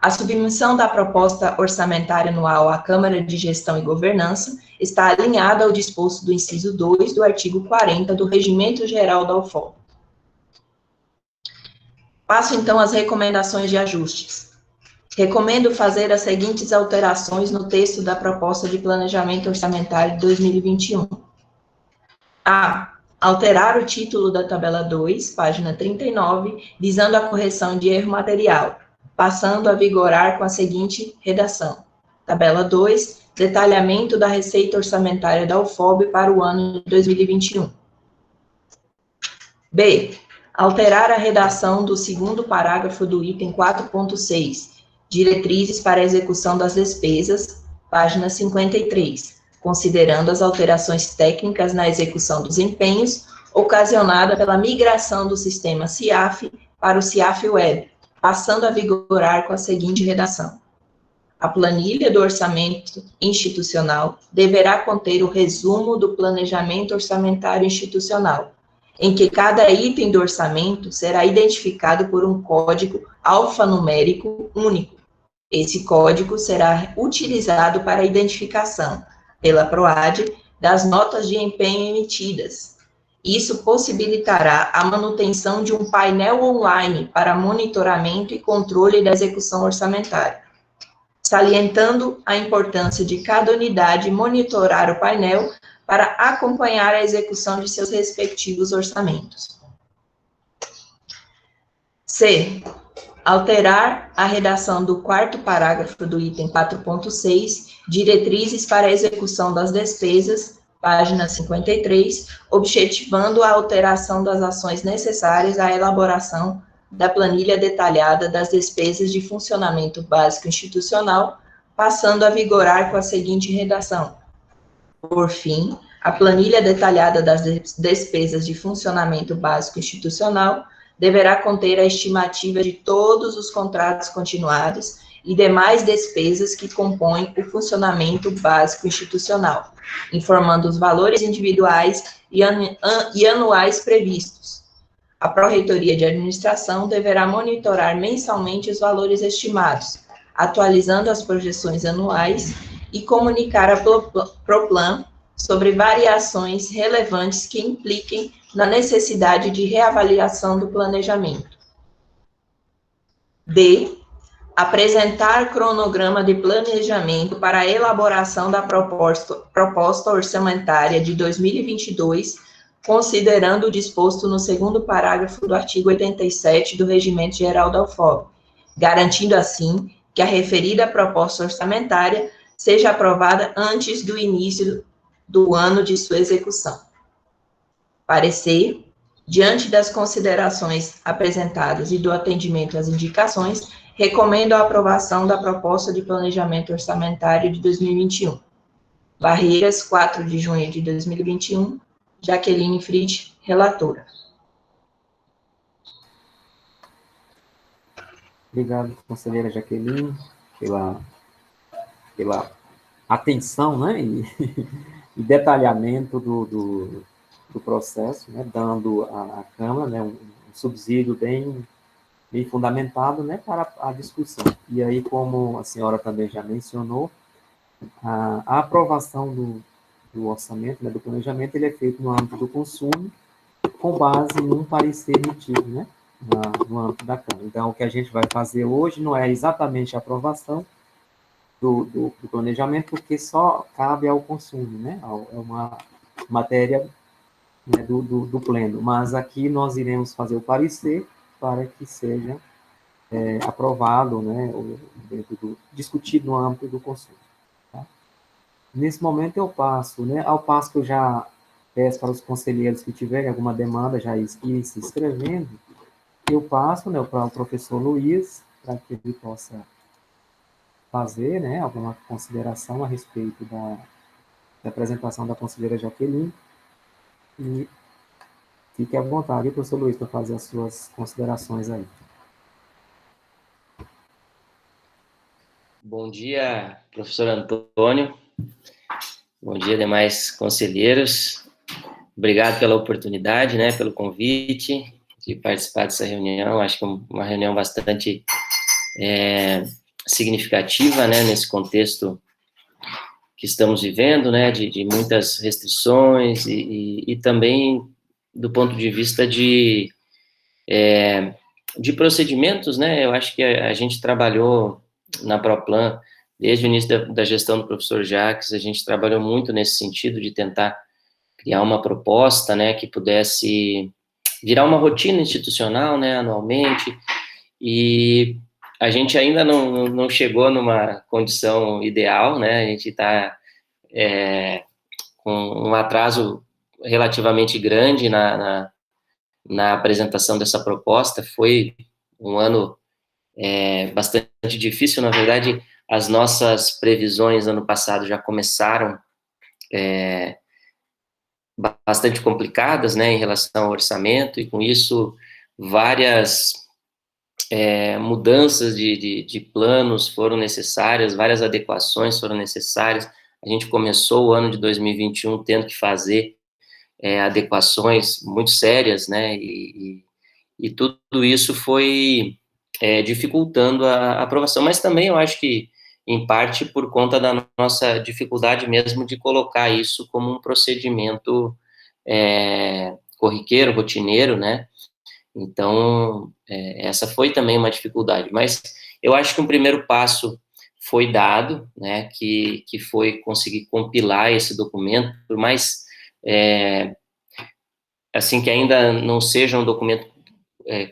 A submissão da proposta orçamentária anual à Câmara de Gestão e Governança está alinhada ao disposto do inciso 2 do artigo 40 do Regimento Geral da UFOP. Passo, então, às recomendações de ajustes. Recomendo fazer as seguintes alterações no texto da proposta de planejamento orçamentário de 2021. A. Alterar o título da tabela 2, página 39, visando a correção de erro material, passando a vigorar com a seguinte redação. Tabela 2, detalhamento da receita orçamentária da UFOB para o ano de 2021. B. Alterar a redação do segundo parágrafo do item 4.6, diretrizes para a execução das despesas, página 53, considerando as alterações técnicas na execução dos empenhos, ocasionada pela migração do sistema CIAF para o CIAF Web, passando a vigorar com a seguinte redação. A planilha do orçamento institucional deverá conter o resumo do planejamento orçamentário institucional, em que cada item do orçamento será identificado por um código alfanumérico único. Esse código será utilizado para a identificação, pela PROAD, das notas de empenho emitidas. Isso possibilitará a manutenção de um painel online para monitoramento e controle da execução orçamentária, salientando a importância de cada unidade monitorar o painel para acompanhar a execução de seus respectivos orçamentos. C. Alterar a redação do quarto parágrafo do item 4.6, diretrizes para a execução das despesas, página 53, objetivando a alteração das ações necessárias à elaboração da planilha detalhada das despesas de funcionamento básico institucional, passando a vigorar com a seguinte redação. Por fim, a planilha detalhada das despesas de funcionamento básico institucional deverá conter a estimativa de todos os contratos continuados e demais despesas que compõem o funcionamento básico institucional, informando os valores individuais e anuais previstos. A Pró-Reitoria de Administração deverá monitorar mensalmente os valores estimados, atualizando as projeções anuais e comunicar à Proplan sobre variações relevantes que impliquem na necessidade de reavaliação do planejamento. D. Apresentar cronograma de planejamento para a elaboração da proposta orçamentária de 2022, considerando o disposto no segundo parágrafo do artigo 87 do Regimento Geral da UFOB, garantindo assim que a referida proposta orçamentária seja aprovada antes do início do ano de sua execução. Parecer, diante das considerações apresentadas e do atendimento às indicações, recomendo a aprovação da proposta de planejamento orçamentário de 2021. Barreiras, 4 de junho de 2021, Jaqueline Fried, relatora. Obrigado, conselheira Jaqueline, pela pela atenção, né, e detalhamento do processo, né, dando à Câmara, né, um subsídio bem fundamentado, né, para a discussão. E aí, como a senhora também já mencionou, a aprovação do orçamento, né, do planejamento, ele é feito no âmbito do consumo, com base num parecer emitido, né, no âmbito da Câmara. Então, o que a gente vai fazer hoje não é exatamente a aprovação do planejamento, porque só cabe ao consumo, né, é uma matéria, né, do pleno, mas aqui nós iremos fazer o parecer para que seja aprovado, né, discutido no âmbito do consumo. Tá? Nesse momento eu passo, né, ao passo que eu já peço para os conselheiros que tiverem alguma demanda já ir se inscrevendo, eu passo, né, para o professor Luiz, para que ele possa fazer, né, alguma consideração a respeito da apresentação da conselheira Jaqueline, e fique à vontade, professor Luiz, para fazer as suas considerações aí. Bom dia, professor Antônio. Bom dia, demais conselheiros. Obrigado pela oportunidade, né, pelo convite de participar dessa reunião. Acho que é uma reunião bastante significativa, né, nesse contexto que estamos vivendo, né, de muitas restrições e também do ponto de vista de procedimentos, né. Eu acho que a gente trabalhou na Proplan, desde o início da gestão do professor Jacques, a gente trabalhou muito nesse sentido de tentar criar uma proposta, né, que pudesse virar uma rotina institucional, né, anualmente, e a gente ainda não chegou numa condição ideal, né, a gente está com um atraso relativamente grande na apresentação dessa proposta. Foi um ano bastante difícil. Na verdade, as nossas previsões ano passado já começaram bastante complicadas, né, em relação ao orçamento, e com isso várias mudanças de planos foram necessárias, várias adequações foram necessárias. A gente começou o ano de 2021 tendo que fazer adequações muito sérias, né, e tudo isso foi dificultando a aprovação, mas também eu acho que, em parte, por conta da nossa dificuldade mesmo de colocar isso como um procedimento corriqueiro, rotineiro, né. Então, essa foi também uma dificuldade, mas eu acho que um primeiro passo foi dado, né, que foi conseguir compilar esse documento, por mais, assim, que ainda não seja um documento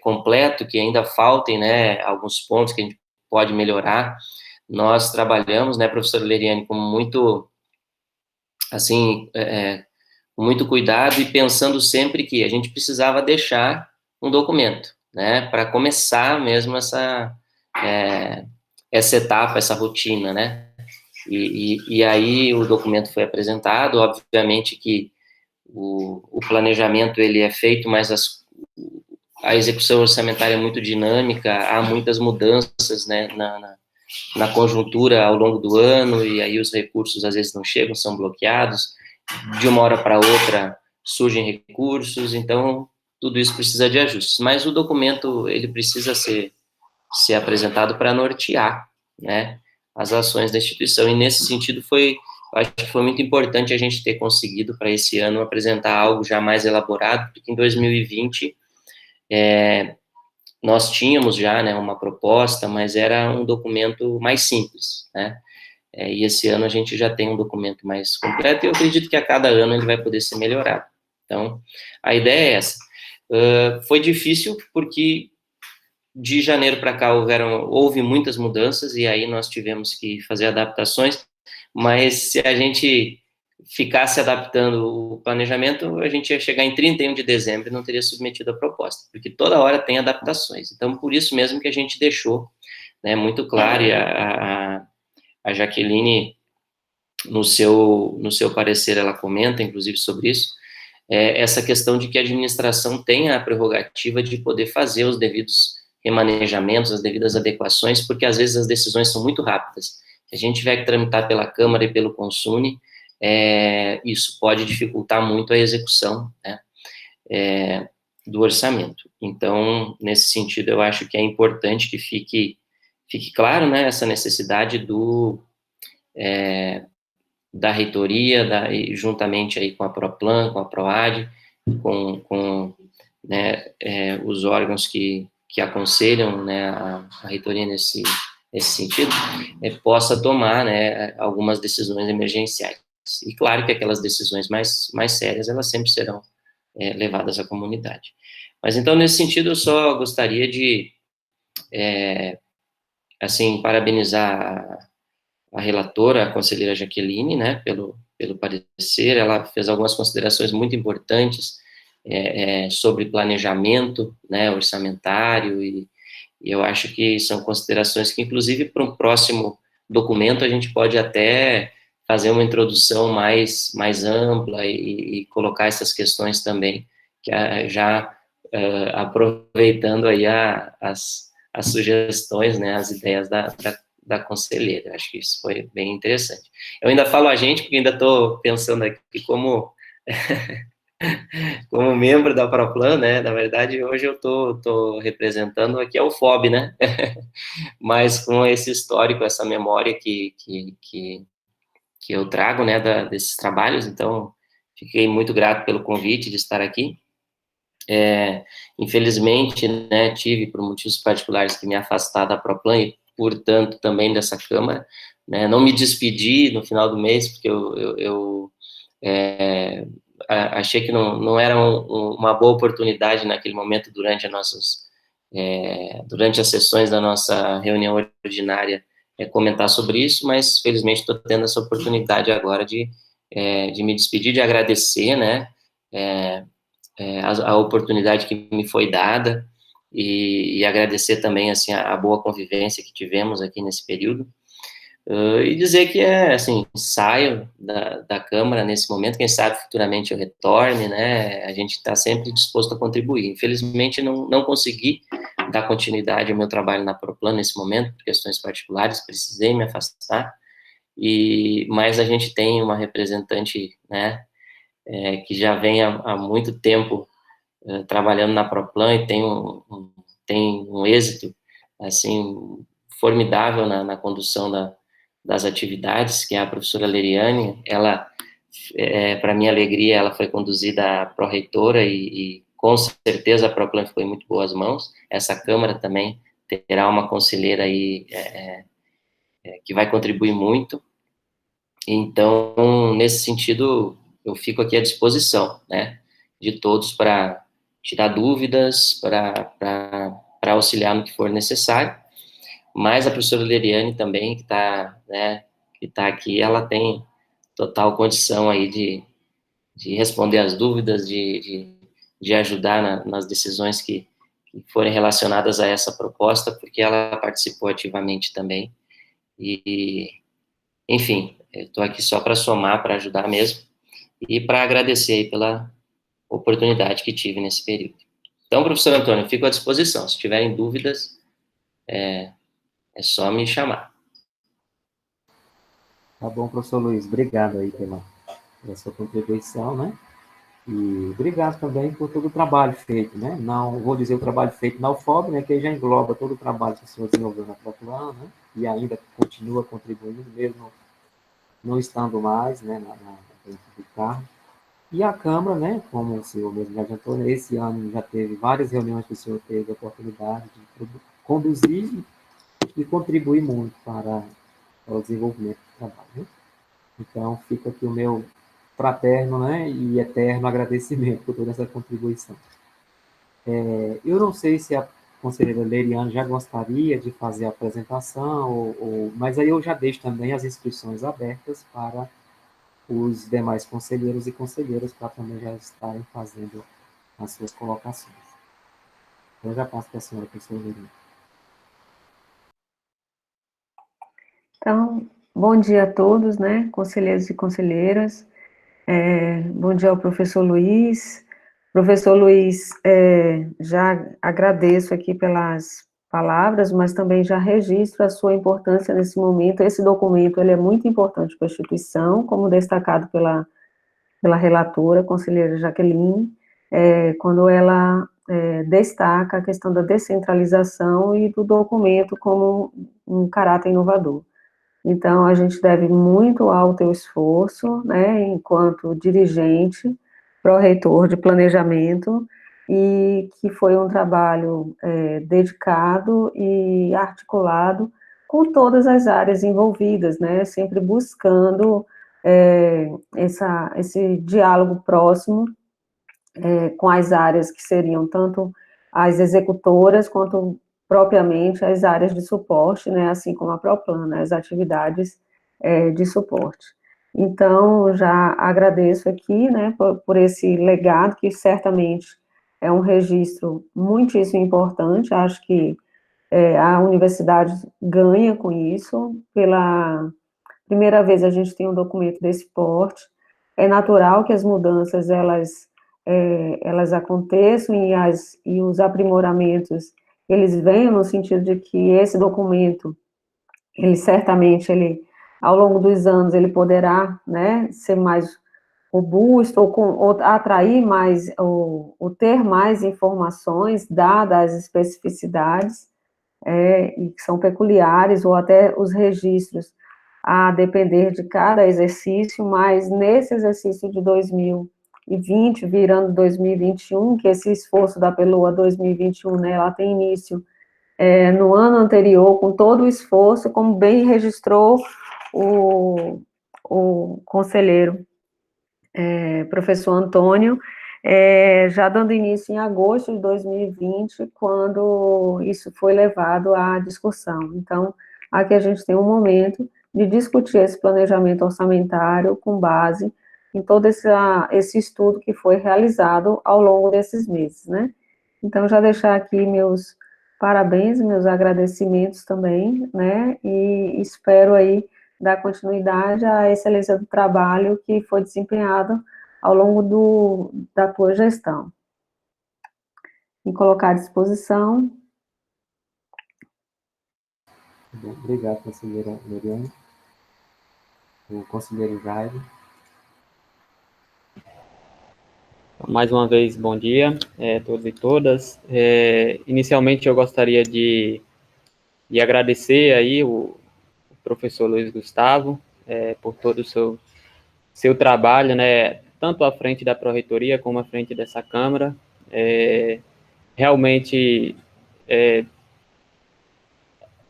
completo, que ainda faltem, né, alguns pontos que a gente pode melhorar. Nós trabalhamos, né, professora Leriane, com muito, assim, com muito cuidado e pensando sempre que a gente precisava deixar um documento, né, para começar mesmo essa etapa, essa rotina, né, e aí o documento foi apresentado. Obviamente que o planejamento, ele é feito, mas a execução orçamentária é muito dinâmica, há muitas mudanças, né, na conjuntura ao longo do ano, e aí os recursos às vezes não chegam, são bloqueados, de uma hora para outra surgem recursos, então tudo isso precisa de ajustes, mas o documento, ele precisa ser apresentado para nortear, né, as ações da instituição, e nesse sentido acho que foi muito importante a gente ter conseguido para esse ano apresentar algo já mais elaborado, porque em 2020 nós tínhamos já, né, uma proposta, mas era um documento mais simples, né, e esse ano a gente já tem um documento mais completo, e eu acredito que a cada ano ele vai poder ser melhorado. Então, a ideia é essa. Foi difícil porque de janeiro para cá houve muitas mudanças, e aí nós tivemos que fazer adaptações, mas se a gente ficasse adaptando o planejamento, a gente ia chegar em 31 de dezembro e não teria submetido a proposta, porque toda hora tem adaptações. Então, por isso mesmo que a gente deixou, né, muito claro, e a Jaqueline, no seu parecer, ela comenta, inclusive, sobre isso, essa questão de que a administração tem a prerrogativa de poder fazer os devidos remanejamentos, as devidas adequações, porque às vezes as decisões são muito rápidas. Se a gente tiver que tramitar pela Câmara e pelo Consune, isso pode dificultar muito a execução, né, do orçamento. Então, nesse sentido, eu acho que é importante que fique claro, né, essa necessidade da reitoria, juntamente aí com a PROPLAN, com a PROAD, com né, os órgãos que aconselham, né, a reitoria nesse sentido, possa tomar, né, algumas decisões emergenciais. E claro que aquelas decisões mais sérias, elas sempre serão levadas à comunidade. Mas então, nesse sentido, eu só gostaria de, assim, parabenizar a relatora, a conselheira Jaqueline, né, pelo parecer. Ela fez algumas considerações muito importantes sobre planejamento, né, orçamentário, e eu acho que são considerações que, inclusive, para um próximo documento, a gente pode até fazer uma introdução mais ampla e colocar essas questões também, que já aproveitando aí as sugestões, né, as ideias da conselheira. Acho que isso foi bem interessante. Eu ainda falo a gente, porque ainda estou pensando aqui como membro da PROPLAN, né, na verdade, hoje eu estou representando aqui a UFOB, né, mas com esse histórico, essa memória que eu trago, né, desses trabalhos, então, fiquei muito grato pelo convite de estar aqui. Infelizmente, né, tive, por motivos particulares, que me afastar da PROPLAN e, portanto, também dessa Câmara, né, não me despedi no final do mês, porque eu achei que não era uma boa oportunidade naquele momento, durante as sessões da nossa reunião ordinária, comentar sobre isso, mas, felizmente, estou tendo essa oportunidade agora de me despedir, de agradecer, né, a oportunidade que me foi dada, e agradecer também, assim, a boa convivência que tivemos aqui nesse período, e dizer que assim, saio da Câmara nesse momento, quem sabe futuramente eu retorne, né, a gente está sempre disposto a contribuir. Infelizmente, não consegui dar continuidade ao meu trabalho na PROPLAN nesse momento, por questões particulares, precisei me afastar, mas a gente tem uma representante, né, que já vem há muito tempo trabalhando na PROPLAN e tem um êxito, assim, formidável na condução das atividades, que é a professora Leriane. Ela, para minha alegria, ela foi conduzida a pró-reitora e com certeza a PROPLAN ficou em muito boas mãos. Essa Câmara também terá uma conselheira aí que vai contribuir muito. Então, nesse sentido, eu fico aqui à disposição, né, de todos para tirar dúvidas, para auxiliar no que for necessário. Mas a professora Leriane também, que está aqui, ela tem total condição aí de responder as dúvidas, de ajudar nas decisões que forem relacionadas a essa proposta, porque ela participou ativamente também. E, enfim, estou aqui só para somar, para ajudar mesmo, e para agradecer aí pela oportunidade que tive nesse período. Então, professor Antônio, fico à disposição. Se tiverem dúvidas, é só me chamar. Tá bom, professor Luiz. Obrigado aí pela sua contribuição, né? E obrigado também por todo o trabalho feito, né? Não vou dizer o trabalho feito na UFOB, né? Que aí já engloba todo o trabalho que o senhor desenvolveu na PROPLAN, né? E ainda continua contribuindo, mesmo não estando mais, né? Dentro do cargo. E a Câmara, né? Como o senhor mesmo já adiantou, né, esse ano já teve várias reuniões que o senhor teve a oportunidade de conduzir e contribuir muito para o desenvolvimento do trabalho, né? Então, fica aqui o meu fraterno, né, e eterno agradecimento por toda essa contribuição. Eu não sei se a conselheira Leriane já gostaria de fazer a apresentação, mas aí eu já deixo também as inscrições abertas para os demais conselheiros e conselheiras para também já estarem fazendo as suas colocações. Eu já passo para a senhora, professora Leriane. Então, bom dia a todos, né, conselheiros e conselheiras. Bom dia ao professor Luiz. Professor Luiz, já agradeço aqui pelas palavras, mas também já registro a sua importância nesse momento. Esse documento, ele é muito importante para a instituição, como destacado pela relatora, conselheira Jaqueline, quando ela destaca a questão da descentralização e do documento como um caráter inovador. Então, a gente deve muito ao teu esforço, né, enquanto dirigente, pró-reitor de planejamento, e que foi um trabalho dedicado e articulado com todas as áreas envolvidas, né, sempre buscando esse diálogo próximo com as áreas que seriam tanto as executoras quanto propriamente as áreas de suporte, né, assim como a Proplan, né, as atividades de suporte. Então, já agradeço aqui, né, por esse legado, que certamente é um registro muitíssimo importante. Acho que a universidade ganha com isso. Pela primeira vez a gente tem um documento desse porte. É natural que as mudanças, elas aconteçam e os aprimoramentos, eles venham no sentido de que esse documento, ele certamente, ao longo dos anos, ele poderá, né, ser mais robusto, ou atrair mais, ou ter mais informações, dadas as especificidades, e que são peculiares, ou até os registros, a depender de cada exercício, mas nesse exercício de 2020, virando 2021, que esse esforço da PELOA 2021, né, ela tem início no ano anterior, com todo o esforço, como bem registrou o conselheiro professor Antônio, já dando início em agosto de 2020, quando isso foi levado à discussão. Então, aqui a gente tem um momento de discutir esse planejamento orçamentário com base em todo esse estudo que foi realizado ao longo desses meses, né? Então, já deixar aqui meus parabéns, meus agradecimentos também, né? E espero aí dar continuidade à excelência do trabalho que foi desempenhado ao longo da tua gestão. Me colocar à disposição. Bom, obrigado, conselheira Loriane. O conselheiro Jairo. Mais uma vez, bom dia a todos e todas. Inicialmente, eu gostaria de agradecer aí o professor Luiz Gustavo por todo o seu trabalho, né, tanto à frente da Pró-Reitoria como à frente dessa Câmara. Realmente,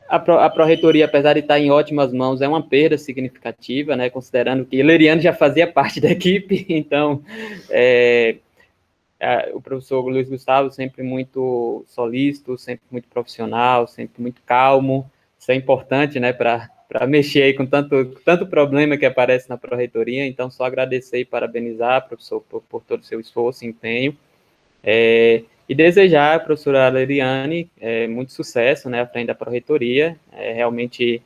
a Pró-Reitoria, apesar de estar em ótimas mãos, é uma perda significativa, né, considerando que Leriane já fazia parte da equipe, então, o professor Luiz Gustavo sempre muito solícito, sempre muito profissional, sempre muito calmo. Isso é importante, né, para mexer aí com tanto problema que aparece na Pró-Reitoria. Então, só agradecer e parabenizar, professor, por todo o seu esforço e empenho. E desejar à professora Leriane muito sucesso, né, à frente da Pró-Reitoria. Realmente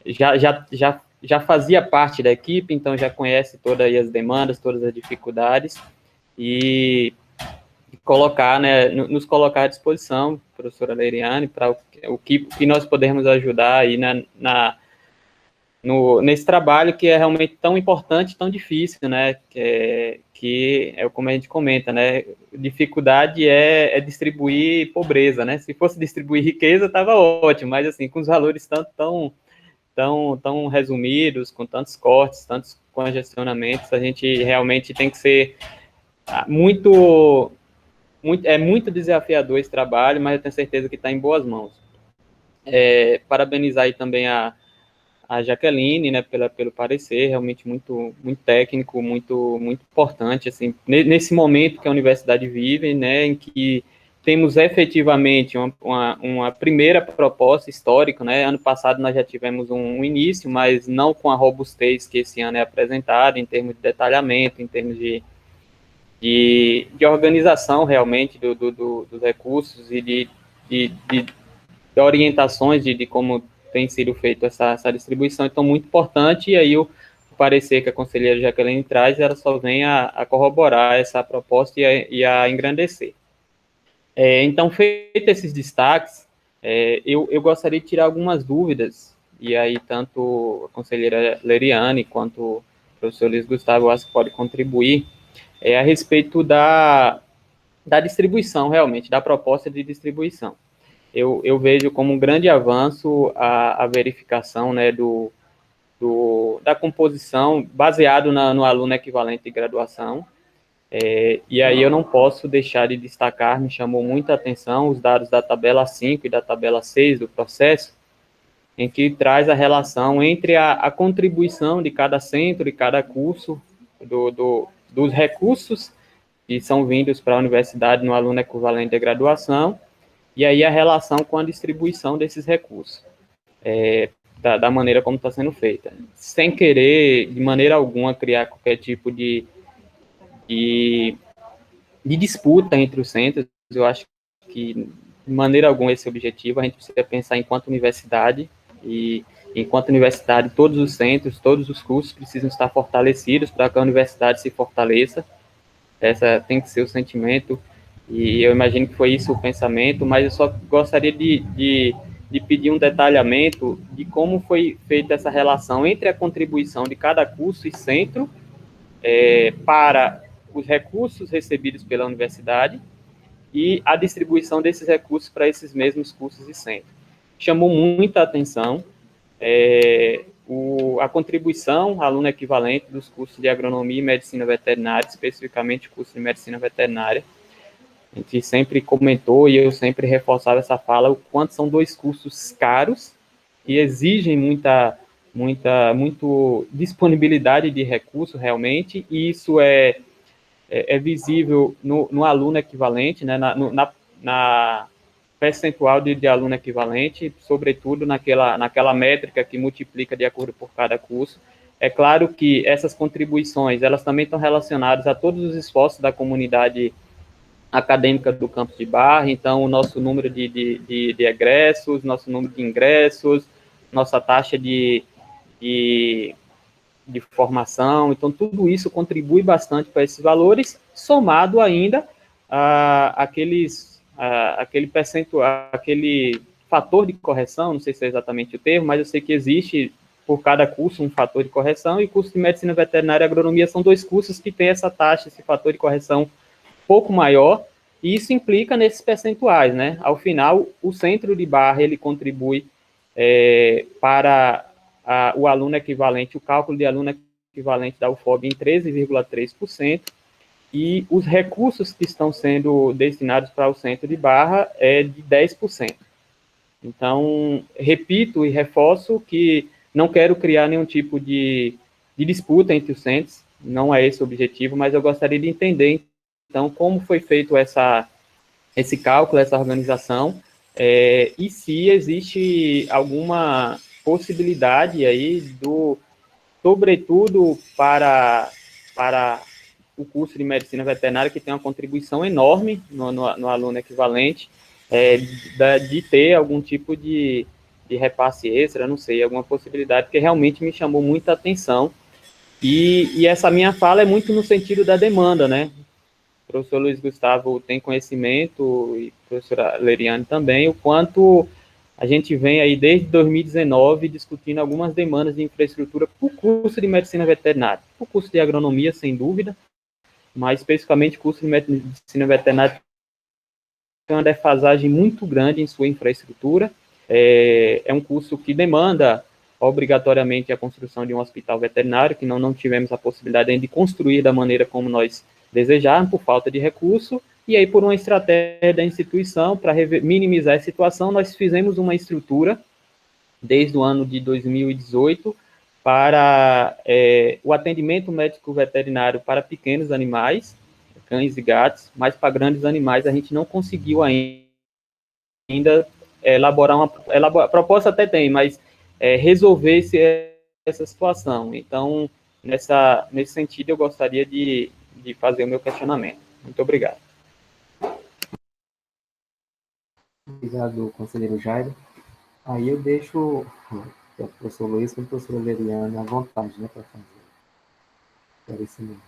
já fazia parte da equipe, então já conhece todas as demandas, todas as dificuldades, e colocar, né, nos colocar à disposição, professora Leriane, para o que nós podemos ajudar aí nesse trabalho que é realmente tão importante, tão difícil, né, que é como a gente comenta, né, dificuldade é distribuir pobreza, né, se fosse distribuir riqueza, estava ótimo, mas assim, com os valores tão resumidos, com tantos cortes, tantos congestionamentos, a gente realmente tem que ser muito desafiador esse trabalho, mas eu tenho certeza que está em boas mãos. Parabenizar aí também a Jaqueline, né, pelo parecer, realmente muito técnico, muito importante, assim, nesse momento que a universidade vive, né, em que temos efetivamente uma primeira proposta histórica, né, ano passado nós já tivemos um início, mas não com a robustez que esse ano é apresentado, em termos de detalhamento, em termos de organização realmente dos recursos e de orientações de como tem sido feita essa distribuição. Então, muito importante, e aí o parecer que a conselheira Jaqueline traz, ela só vem a corroborar essa proposta e a engrandecer. Então, feito esses destaques, Eu gostaria de tirar algumas dúvidas, e aí tanto a conselheira Leriane quanto o professor Luiz Gustavo, eu acho que pode contribuir, a respeito da distribuição, realmente, da proposta de distribuição. Eu vejo como um grande avanço a verificação, né, da composição baseado no aluno equivalente de graduação, e aí eu não posso deixar de destacar, me chamou muita atenção os dados da tabela 5 e da tabela 6 do processo, em que traz a relação entre a contribuição de cada centro e cada curso, dos recursos que são vindos para a universidade no aluno equivalente de graduação, e aí a relação com a distribuição desses recursos, da maneira como está sendo feita. Sem querer, de maneira alguma, criar qualquer tipo de disputa entre os centros, eu acho que, de maneira alguma, esse objetivo, a gente precisa pensar enquanto universidade, e enquanto universidade, todos os centros, todos os cursos precisam estar fortalecidos para que a universidade se fortaleça. Essa tem que ser o sentimento, e eu imagino que foi isso o pensamento, mas eu só gostaria de pedir um detalhamento de como foi feita essa relação entre a contribuição de cada curso e centro para os recursos recebidos pela universidade e a distribuição desses recursos para esses mesmos cursos e centros. Chamou muita atenção a contribuição aluno equivalente dos cursos de agronomia e medicina veterinária, especificamente o curso de medicina veterinária. A gente sempre comentou e eu sempre reforçava essa fala, o quanto são dois cursos caros que exigem muita disponibilidade de recurso realmente, e isso é visível no aluno equivalente, né, na percentual de aluno equivalente, sobretudo naquela métrica que multiplica de acordo por cada curso. É claro que essas contribuições, elas também estão relacionadas a todos os esforços da comunidade acadêmica do campus de Barra, então o nosso número de egressos, nosso número de ingressos, nossa taxa de formação, então tudo isso contribui bastante para esses valores, somado ainda aquele percentual, aquele fator de correção, não sei se é exatamente o termo, mas eu sei que existe por cada curso um fator de correção, e curso de medicina veterinária e agronomia são dois cursos que têm essa taxa, esse fator de correção pouco maior, e isso implica nesses percentuais, né? Ao final, o centro de Barra, ele contribui para o aluno equivalente, o cálculo de aluno equivalente da UFOB em 13,3%, e os recursos que estão sendo destinados para o centro de Barra é de 10%. Então, repito e reforço que não quero criar nenhum tipo de disputa entre os centros, não é esse o objetivo, mas eu gostaria de entender, então, como foi feito esse cálculo, essa organização, e se existe alguma possibilidade aí sobretudo para o curso de medicina veterinária, que tem uma contribuição enorme no aluno equivalente, de ter algum tipo de repasse extra, não sei, alguma possibilidade, porque realmente me chamou muita atenção, e essa minha fala é muito no sentido da demanda, né? O professor Luiz Gustavo tem conhecimento, e a professora Leriane também, o quanto a gente vem aí desde 2019 discutindo algumas demandas de infraestrutura para o curso de medicina veterinária, para o curso de agronomia, sem dúvida, mas especificamente o curso de medicina veterinária tem uma defasagem muito grande em sua infraestrutura. É um curso que demanda obrigatoriamente a construção de um hospital veterinário, que não tivemos a possibilidade ainda de construir da maneira como nós desejávamos, por falta de recurso, e aí por uma estratégia da instituição, para minimizar a situação, nós fizemos uma estrutura, desde o ano de 2018, para o atendimento médico veterinário para pequenos animais, cães e gatos, mas para grandes animais a gente não conseguiu ainda elaborar a proposta até tem, mas resolver essa situação. Então, nesse sentido, eu gostaria de fazer o meu questionamento. Muito obrigado. Obrigado, conselheiro Jairo. Aí eu deixo o professor Luiz e a professora Leriane à vontade, né, para fazer esclarecimento.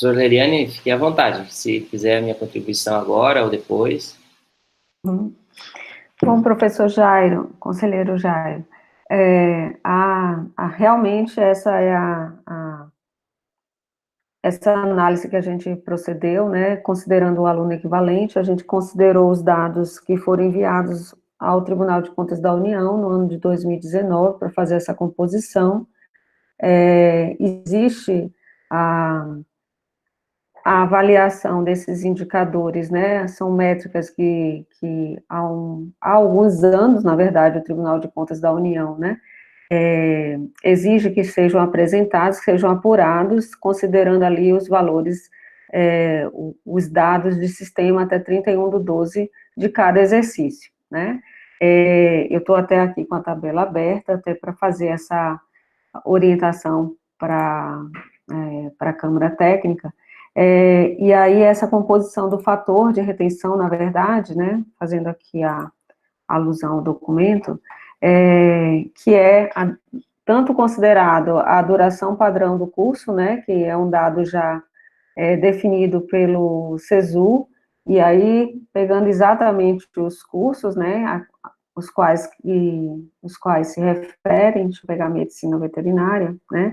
Professor Leriane, fique à vontade, se quiser a minha contribuição agora ou depois. Bom, professor Jairo, conselheiro Jairo, realmente essa é essa análise que a gente procedeu, né, considerando o aluno equivalente, a gente considerou os dados que foram enviados ao Tribunal de Contas da União no ano de 2019 para fazer essa composição. Existe a avaliação desses indicadores, né, são métricas que há alguns anos, na verdade, o Tribunal de Contas da União, né, exige que sejam apresentados, que sejam apurados, considerando ali os valores, os dados de sistema até 31/12 de cada exercício, né. Eu estou até aqui com a tabela aberta, até para fazer essa orientação para a Câmara Técnica, e aí essa composição do fator de retenção, na verdade, né, fazendo aqui a alusão ao documento, que tanto considerado a duração padrão do curso, né, que é um dado já definido pelo SESU, e aí, pegando exatamente os cursos, né, os quais se referem, deixa eu pegar a medicina veterinária, né,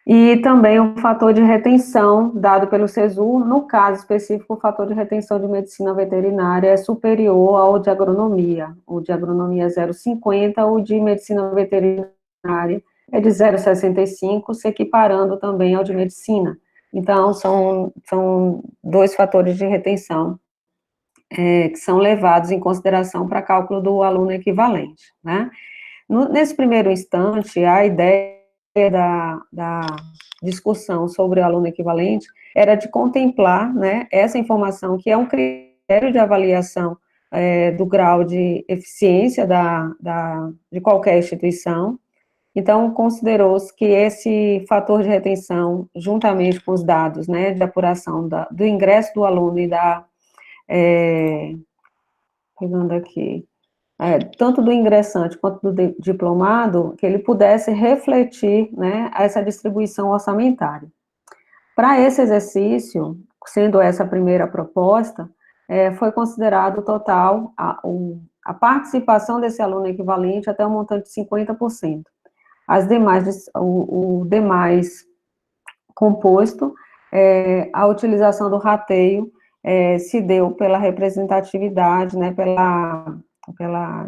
e também o fator de retenção dado pelo SESU, no caso específico, o fator de retenção de medicina veterinária é superior ao de agronomia. O de agronomia é 0,50, o de medicina veterinária é de 0,65, se equiparando também ao de medicina. Então, são dois fatores de retenção que são levados em consideração para cálculo do aluno equivalente, né? Nesse primeiro instante, a ideia da discussão sobre o aluno equivalente era de contemplar, né, essa informação, que é um critério de avaliação do grau de eficiência de qualquer instituição. Então, considerou-se que esse fator de retenção, juntamente com os dados, né, de apuração do ingresso do aluno e pegando aqui, tanto do ingressante quanto do diplomado, que ele pudesse refletir, né, essa distribuição orçamentária. Para esse exercício, sendo essa a primeira proposta, foi considerado o total, a participação desse aluno equivalente até um montante de 50%. O demais composto, a utilização do rateio se deu pela representatividade, né,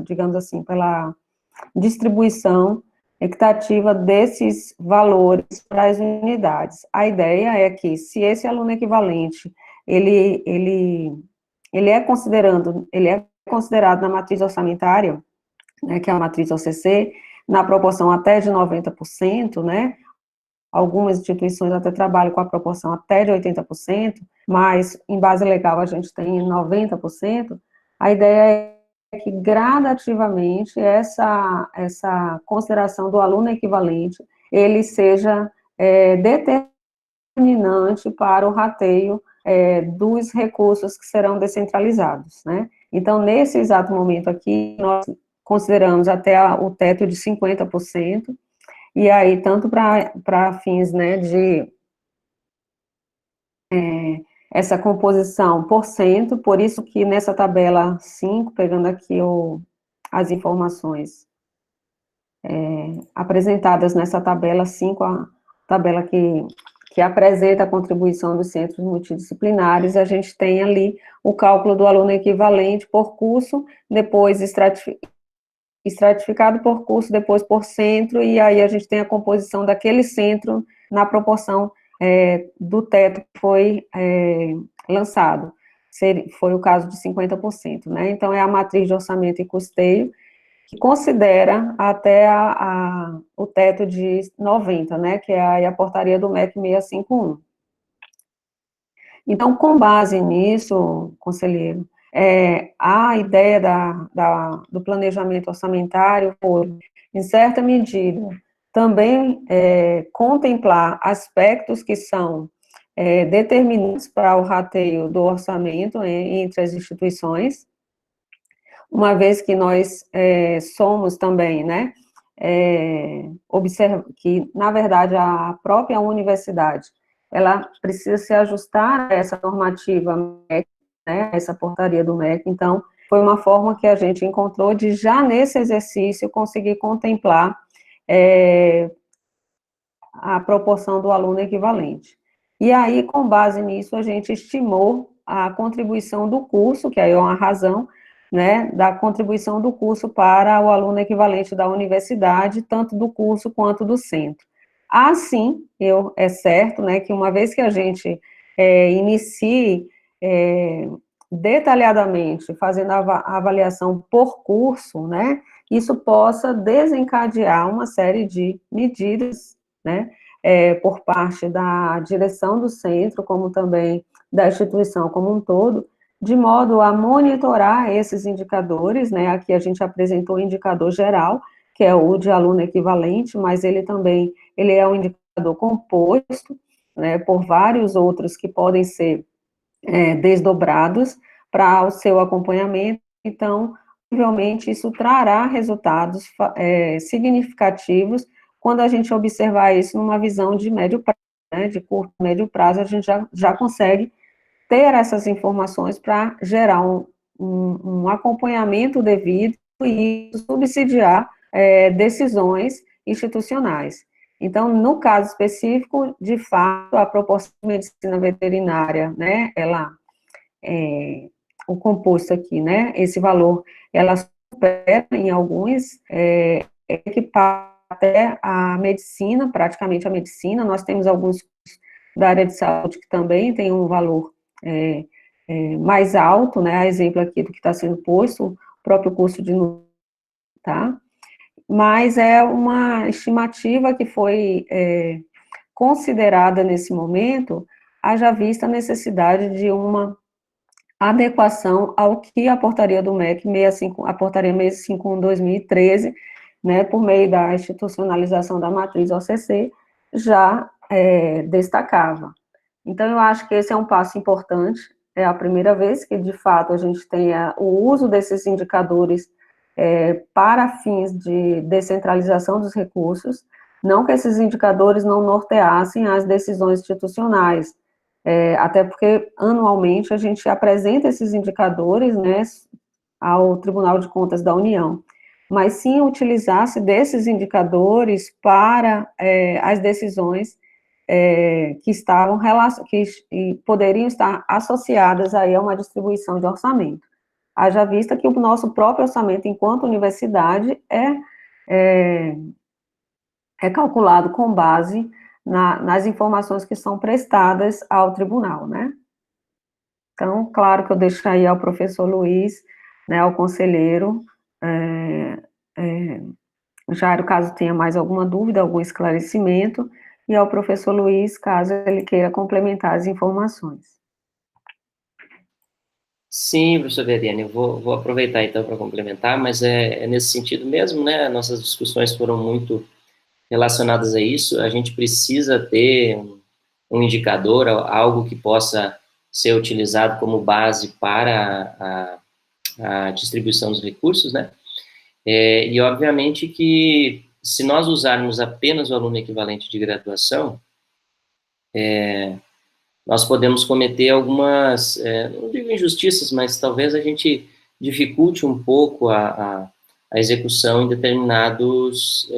digamos assim, pela distribuição equitativa desses valores para as unidades. A ideia é que, se esse aluno equivalente, ele é considerado na matriz orçamentária, né, que é a matriz OCC, na proporção até de 90%, né, algumas instituições até trabalham com a proporção até de 80%, mas em base legal a gente tem 90%, a ideia é que gradativamente essa consideração do aluno equivalente, ele seja determinante para o rateio dos recursos que serão descentralizados, né? Então, nesse exato momento aqui, nós consideramos até o teto de 50%, e aí, tanto para fins, né, de essa composição por cento, por isso que nessa tabela 5, pegando aqui as informações apresentadas nessa tabela 5, a tabela que apresenta a contribuição dos centros multidisciplinares, a gente tem ali o cálculo do aluno equivalente por curso, depois estratificado por curso, depois por centro, e aí a gente tem a composição daquele centro na proporção do teto que foi lançado. Foi o caso de 50%, né? Então, é a matriz de orçamento e custeio, que considera até o teto de 90%, né? Que é a portaria do MEC 651. Então, com base nisso, conselheiro, a ideia do planejamento orçamentário foi, em certa medida, também contemplar aspectos que são determinantes para o rateio do orçamento entre as instituições, uma vez que nós somos também, né, observa que, na verdade, a própria universidade, ela precisa se ajustar a essa normativa MEC, né, essa portaria do MEC. Então, foi uma forma que a gente encontrou de, já nesse exercício, conseguir contemplar a proporção do aluno equivalente. E aí, com base nisso, a gente estimou a contribuição do curso, que aí é uma razão, né, da contribuição do curso para o aluno equivalente da universidade, tanto do curso quanto do centro. Assim, é certo, né, que uma vez que a gente inicie detalhadamente, fazendo a avaliação por curso, né, isso possa desencadear uma série de medidas, né, por parte da direção do centro, como também da instituição como um todo, de modo a monitorar esses indicadores, né, aqui a gente apresentou o indicador geral, que é o de aluno equivalente, mas ele também, ele é um indicador composto, né, por vários outros que podem ser desdobrados para o seu acompanhamento. Então, provavelmente isso trará resultados significativos quando a gente observar isso numa visão de médio prazo, né, de curto, médio prazo, a gente já consegue ter essas informações para gerar um acompanhamento devido e subsidiar decisões institucionais. Então, no caso específico, de fato, a proporção de medicina veterinária, né, o composto aqui, né, esse valor, ela supera em alguns, equipar até a medicina, praticamente a medicina. Nós temos alguns da área de saúde que também tem um valor mais alto, né, a exemplo aqui do que está sendo posto, o próprio curso de nutrição, tá? Mas é uma estimativa que foi considerada nesse momento, haja vista a necessidade de uma adequação ao que a portaria do MEC, a portaria 651/2013, né, por meio da institucionalização da matriz OCC, já destacava. Então, eu acho que esse é um passo importante, é a primeira vez que, de fato, a gente tenha o uso desses indicadores para fins de descentralização dos recursos, não que esses indicadores não norteassem as decisões institucionais, até porque, anualmente, a gente apresenta esses indicadores, né, ao Tribunal de Contas da União, mas sim utilizasse desses indicadores para as decisões que estavam que poderiam estar associadas aí a uma distribuição de orçamento. Haja vista que o nosso próprio orçamento, enquanto universidade, é calculado com base nas informações que são prestadas ao tribunal, né? Então, claro que eu deixo aí ao professor Luiz, né, ao conselheiro, Jairo, caso tenha mais alguma dúvida, algum esclarecimento, e ao professor Luiz, caso ele queira complementar as informações. Sim, professor Veriane, eu vou aproveitar então para complementar, mas é nesse sentido mesmo, né? Nossas discussões foram muito relacionadas a isso. A gente precisa ter um indicador, algo que possa ser utilizado como base para a distribuição dos recursos, né? E obviamente que se nós usarmos apenas o aluno equivalente de graduação, nós podemos cometer algumas, não digo injustiças, mas talvez a gente dificulte um pouco a execução em determinados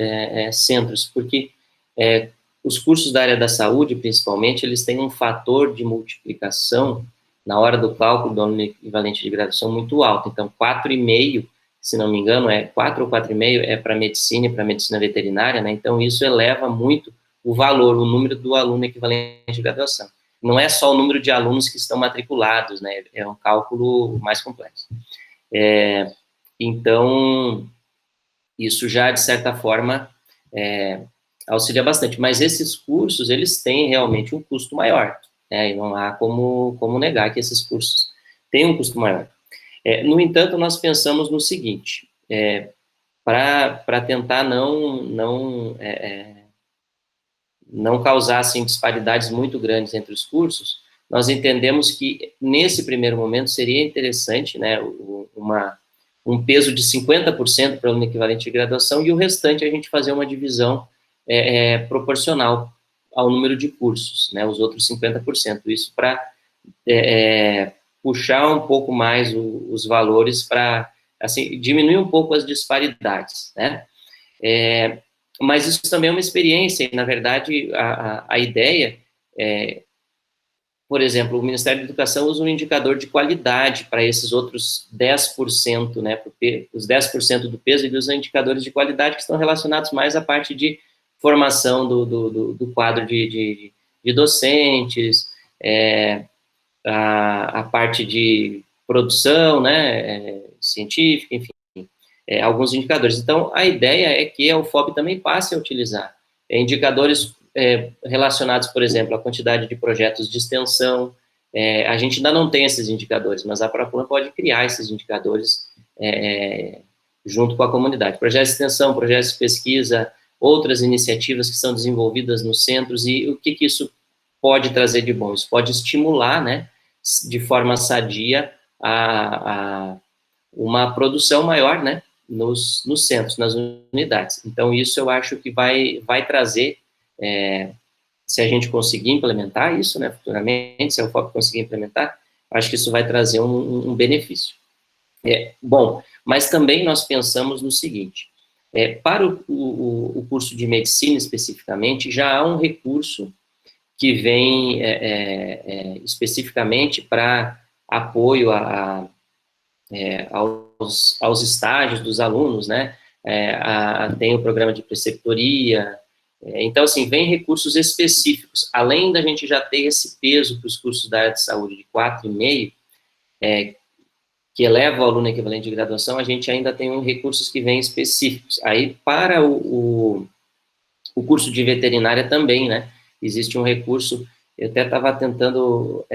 centros, porque os cursos da área da saúde, principalmente, eles têm um fator de multiplicação na hora do cálculo do aluno equivalente de graduação muito alto. Então, 4,5, se não me engano, 4 ou 4,5 para medicina e para medicina veterinária, né? Então, isso eleva muito o valor, o número do aluno equivalente de graduação. Não é só o número de alunos que estão matriculados, né? É um cálculo mais complexo. Então, isso já, de certa forma, auxilia bastante. Mas esses cursos, eles têm realmente um custo maior, né? E não há como negar que esses cursos têm um custo maior. No entanto, nós pensamos no seguinte, para tentar não causar, assim, disparidades muito grandes entre os cursos, nós entendemos que, nesse primeiro momento, seria interessante, né, um peso de 50% para o aluno equivalente de graduação e o restante a gente fazer uma divisão proporcional ao número de cursos, né, os outros 50%, isso para puxar um pouco mais os valores para, assim, diminuir um pouco as disparidades, né, mas isso também é uma experiência, e, na verdade, a ideia por exemplo, o Ministério da Educação usa um indicador de qualidade para esses outros 10%, né, os 10% do peso, ele usa indicadores de qualidade que estão relacionados mais à parte de formação do quadro de docentes, a parte de produção, né, científica, enfim, alguns indicadores. Então, a ideia é que a UFOP também passe a utilizar indicadores relacionados, por exemplo, à quantidade de projetos de extensão. A gente ainda não tem esses indicadores, mas a Proclan pode criar esses indicadores junto com a comunidade. Projetos de extensão, projetos de pesquisa, outras iniciativas que são desenvolvidas nos centros, e o que isso pode trazer de bom? Isso pode estimular, né, de forma sadia, a uma produção maior, né, nos centros, nas unidades. Então, isso eu acho que vai trazer, se a gente conseguir implementar isso, né, futuramente, se a UFOP conseguir implementar, acho que isso vai trazer um benefício. Bom, mas também nós pensamos no seguinte, para o curso de medicina especificamente, já há um recurso que vem especificamente para apoio aos estágios dos alunos, né, tem o programa de preceptoria, então, assim, vem recursos específicos, além da gente já ter esse peso para os cursos da área de saúde de 4,5, que eleva o aluno equivalente de graduação, a gente ainda tem recursos que vêm específicos. Aí, para o curso de veterinária também, né, existe um recurso, eu até estava tentando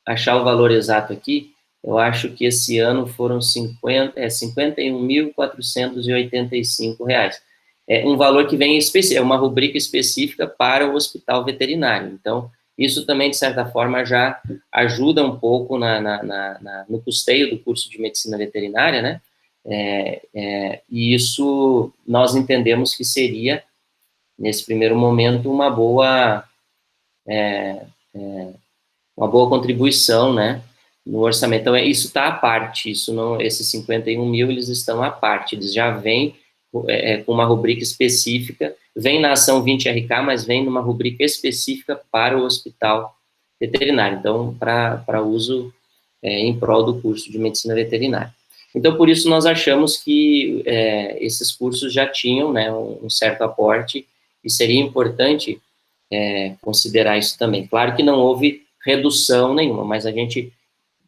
achar o valor exato aqui, eu acho que esse ano foram R$ 51.485. Um valor que vem específico, uma rubrica específica para o hospital veterinário. Então, isso também, de certa forma, já ajuda um pouco no custeio do curso de medicina veterinária, né? E isso nós entendemos que seria, nesse primeiro momento, uma boa contribuição, né, no orçamento. Então, isso está à parte, isso não, esses 51 mil, eles estão à parte, eles já vêm com uma rubrica específica, vem na ação 20RK, mas vem numa rubrica específica para o hospital veterinário, então, para uso em prol do curso de medicina veterinária. Então, por isso, nós achamos que esses cursos já tinham, né, um certo aporte, e seria importante considerar isso também. Claro que não houve redução nenhuma, mas a gente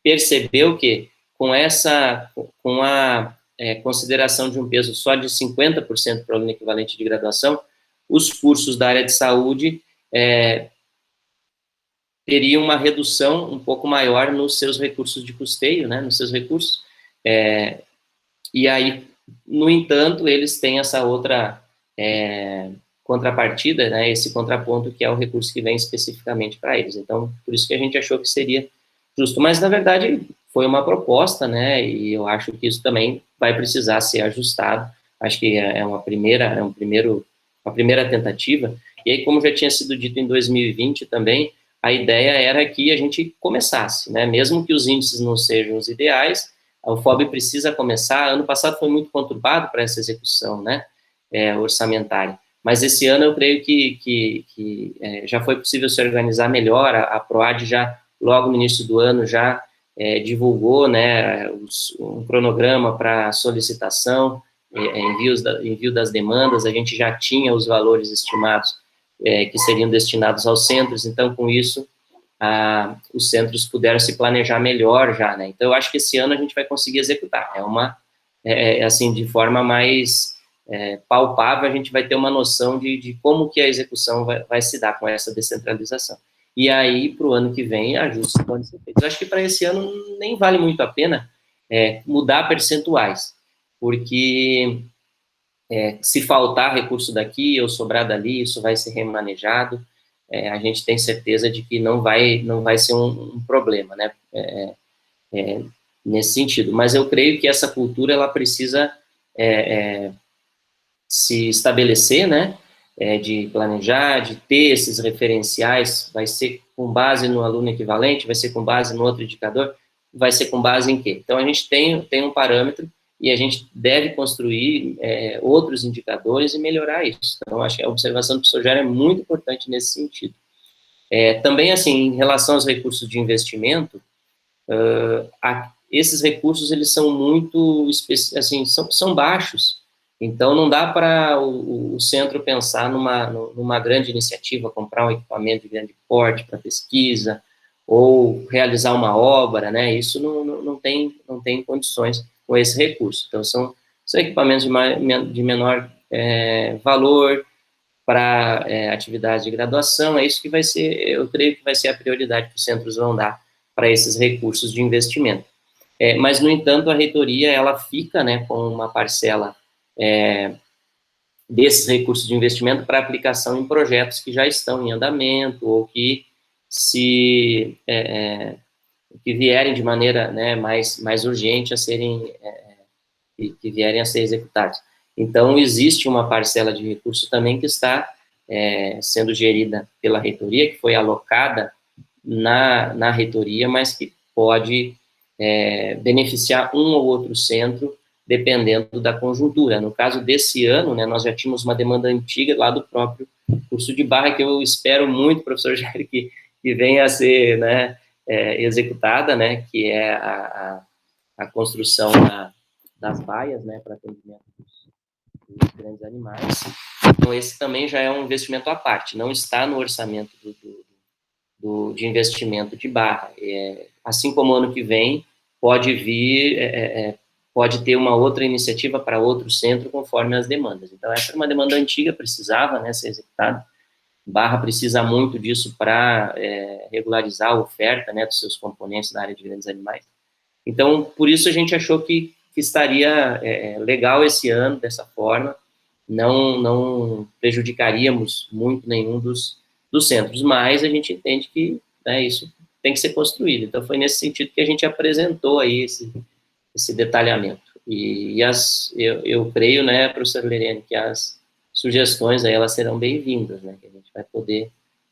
percebeu que com a consideração de um peso só de 50% para o aluno equivalente de graduação, os cursos da área de saúde teriam uma redução um pouco maior nos seus recursos de custeio, né, nos seus recursos, e aí, no entanto, eles têm essa outra contrapartida, né, esse contraponto que é o recurso que vem especificamente para eles. Então, por isso que a gente achou que seria justo, mas, na verdade, foi uma proposta, né, e eu acho que isso também vai precisar ser ajustado. Acho que é uma primeira tentativa, e aí, como já tinha sido dito em 2020 também, a ideia era que a gente começasse, né, mesmo que os índices não sejam os ideais, a UFOB precisa começar. Ano passado foi muito conturbado para essa execução, né, orçamentária, mas esse ano eu creio que já foi possível se organizar melhor. A PROAD já, logo no início do ano, já divulgou, né, um cronograma para solicitação, envio das demandas. A gente já tinha os valores estimados que seriam destinados aos centros, então, com isso, os centros puderam se planejar melhor já, né, então eu acho que esse ano a gente vai conseguir executar, assim, de forma mais palpável, a gente vai ter uma noção de como que a execução vai se dar com essa descentralização. E aí, para o ano que vem, ajustes podem ser feitos. Eu acho que para esse ano nem vale muito a pena mudar percentuais, porque se faltar recurso daqui ou sobrar dali, isso vai ser remanejado. A gente tem certeza de que não vai ser um problema, né, nesse sentido. Mas eu creio que essa cultura ela precisa se estabelecer, né, de planejar, de ter esses referenciais, vai ser com base no aluno equivalente, vai ser com base no outro indicador, vai ser com base em quê? Então, a gente tem um parâmetro e a gente deve construir outros indicadores e melhorar isso. Então, acho que a observação do professor Jair é muito importante nesse sentido. Também, assim, em relação aos recursos de investimento, esses recursos, eles são muito, assim, são baixos. Então, não dá para o centro pensar numa grande iniciativa, comprar um equipamento de grande porte para pesquisa, ou realizar uma obra, né? Isso não tem condições com esse recurso. Então, são equipamentos de menor valor para atividades de graduação. É isso que vai ser, eu creio que vai ser a prioridade que os centros vão dar para esses recursos de investimento. Mas, no entanto, a reitoria, ela fica, né, com uma parcela desses recursos de investimento para aplicação em projetos que já estão em andamento ou que que vierem de maneira, né, mais urgente a serem, que vierem a ser executados. Então, existe uma parcela de recurso também que está sendo gerida pela reitoria, que foi alocada na reitoria, mas que pode beneficiar um ou outro centro, dependendo da conjuntura. No caso desse ano, né, nós já tínhamos uma demanda antiga lá do próprio curso de Barra, que eu espero muito, professor Jair, que venha a ser, né, executada, né, que é a construção das baias, né, para atendimento dos grandes animais. Então, esse também já é um investimento à parte, não está no orçamento de investimento de Barra. Assim como ano que vem, pode vir, pode ter uma outra iniciativa para outro centro, conforme as demandas. Então, essa é uma demanda antiga, precisava, né, ser executada. Barra precisa muito disso para regularizar a oferta, né, dos seus componentes na área de grandes animais. Então, por isso a gente achou que estaria legal esse ano, dessa forma, não prejudicaríamos muito nenhum dos centros, mas a gente entende que, né, isso tem que ser construído. Então, foi nesse sentido que a gente apresentou aí esse detalhamento. E eu creio, né, professor Lerene, que as sugestões aí, elas serão bem-vindas, né, que a gente vai poder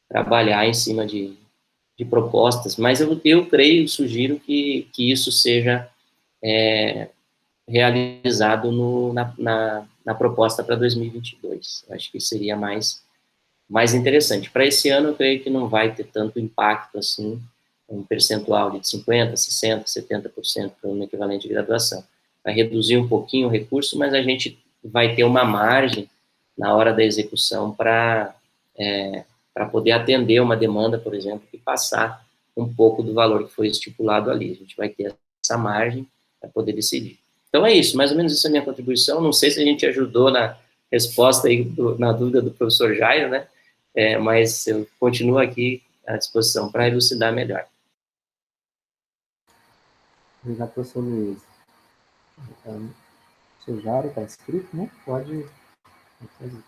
trabalhar em cima de propostas, mas eu creio, sugiro que isso seja realizado na proposta para 2022. Eu acho que seria mais interessante. Para esse ano, eu creio que não vai ter tanto impacto assim, um percentual de 50%, 60%, 70% para um equivalente de graduação. Vai reduzir um pouquinho o recurso, mas a gente vai ter uma margem na hora da execução para poder atender uma demanda, por exemplo, e passar um pouco do valor que foi estipulado ali. A gente vai ter essa margem para poder decidir. Então é isso, mais ou menos isso é a minha contribuição. Não sei se a gente ajudou na resposta aí, na dúvida do professor Jair, né? Mas eu continuo aqui à disposição para elucidar melhor. Obrigado, professor Luiz. Professor Jair, está escrito, né? Pode fazer.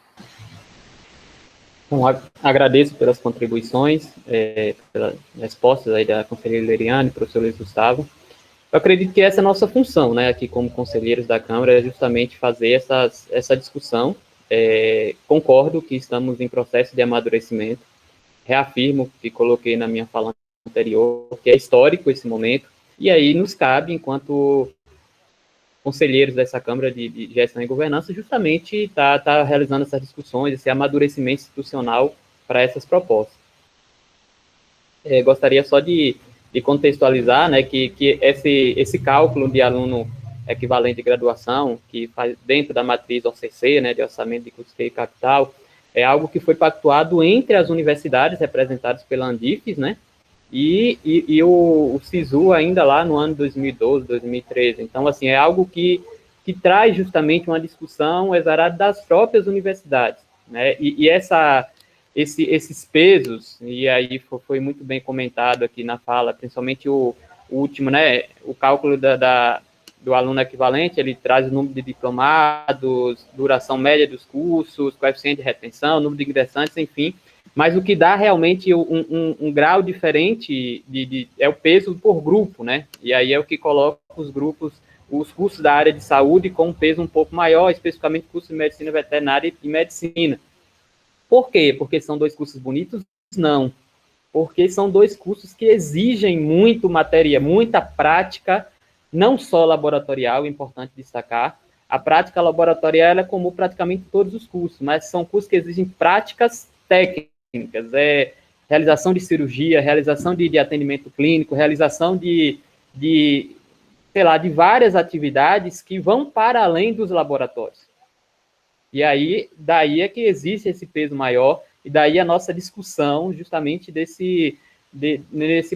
Bom, agradeço pelas contribuições, pelas respostas aí da conselheira Leriane, professor Luiz Gustavo. Eu acredito que essa é a nossa função, né, aqui como conselheiros da Câmara, é justamente fazer essa discussão. Concordo que estamos em processo de amadurecimento, reafirmo que coloquei na minha fala anterior, que é histórico esse momento, e aí nos cabe, enquanto conselheiros dessa Câmara de Gestão e Governança, justamente tá realizando essas discussões, esse amadurecimento institucional para essas propostas. Gostaria só de contextualizar, né, que esse cálculo de aluno equivalente de graduação, que faz dentro da matriz OCC, né, de orçamento de custeio e capital, é algo que foi pactuado entre as universidades representadas pela Andifes, né, e o SISU ainda lá no ano 2012, 2013. Então, assim, é algo que traz justamente uma discussão exarada das próprias universidades, né, e esses pesos, e aí foi muito bem comentado aqui na fala, principalmente o último, né, o cálculo do aluno equivalente, ele traz o número de diplomados, duração média dos cursos, coeficiente de retenção, número de ingressantes, enfim, mas o que dá realmente um grau diferente é o peso por grupo, né, e aí é o que coloca os cursos da área de saúde com um peso um pouco maior, especificamente cursos de medicina veterinária e medicina. Por quê? Porque são dois cursos bonitos? Não. Porque são dois cursos que exigem muito matéria, muita prática, não só laboratorial, é importante destacar. A prática laboratorial é comum praticamente em todos os cursos, mas são cursos que exigem práticas técnicas, realização de cirurgia, realização de atendimento clínico, realização sei lá, de várias atividades que vão para além dos laboratórios. E aí, daí é que existe esse peso maior, e daí a nossa discussão justamente nesse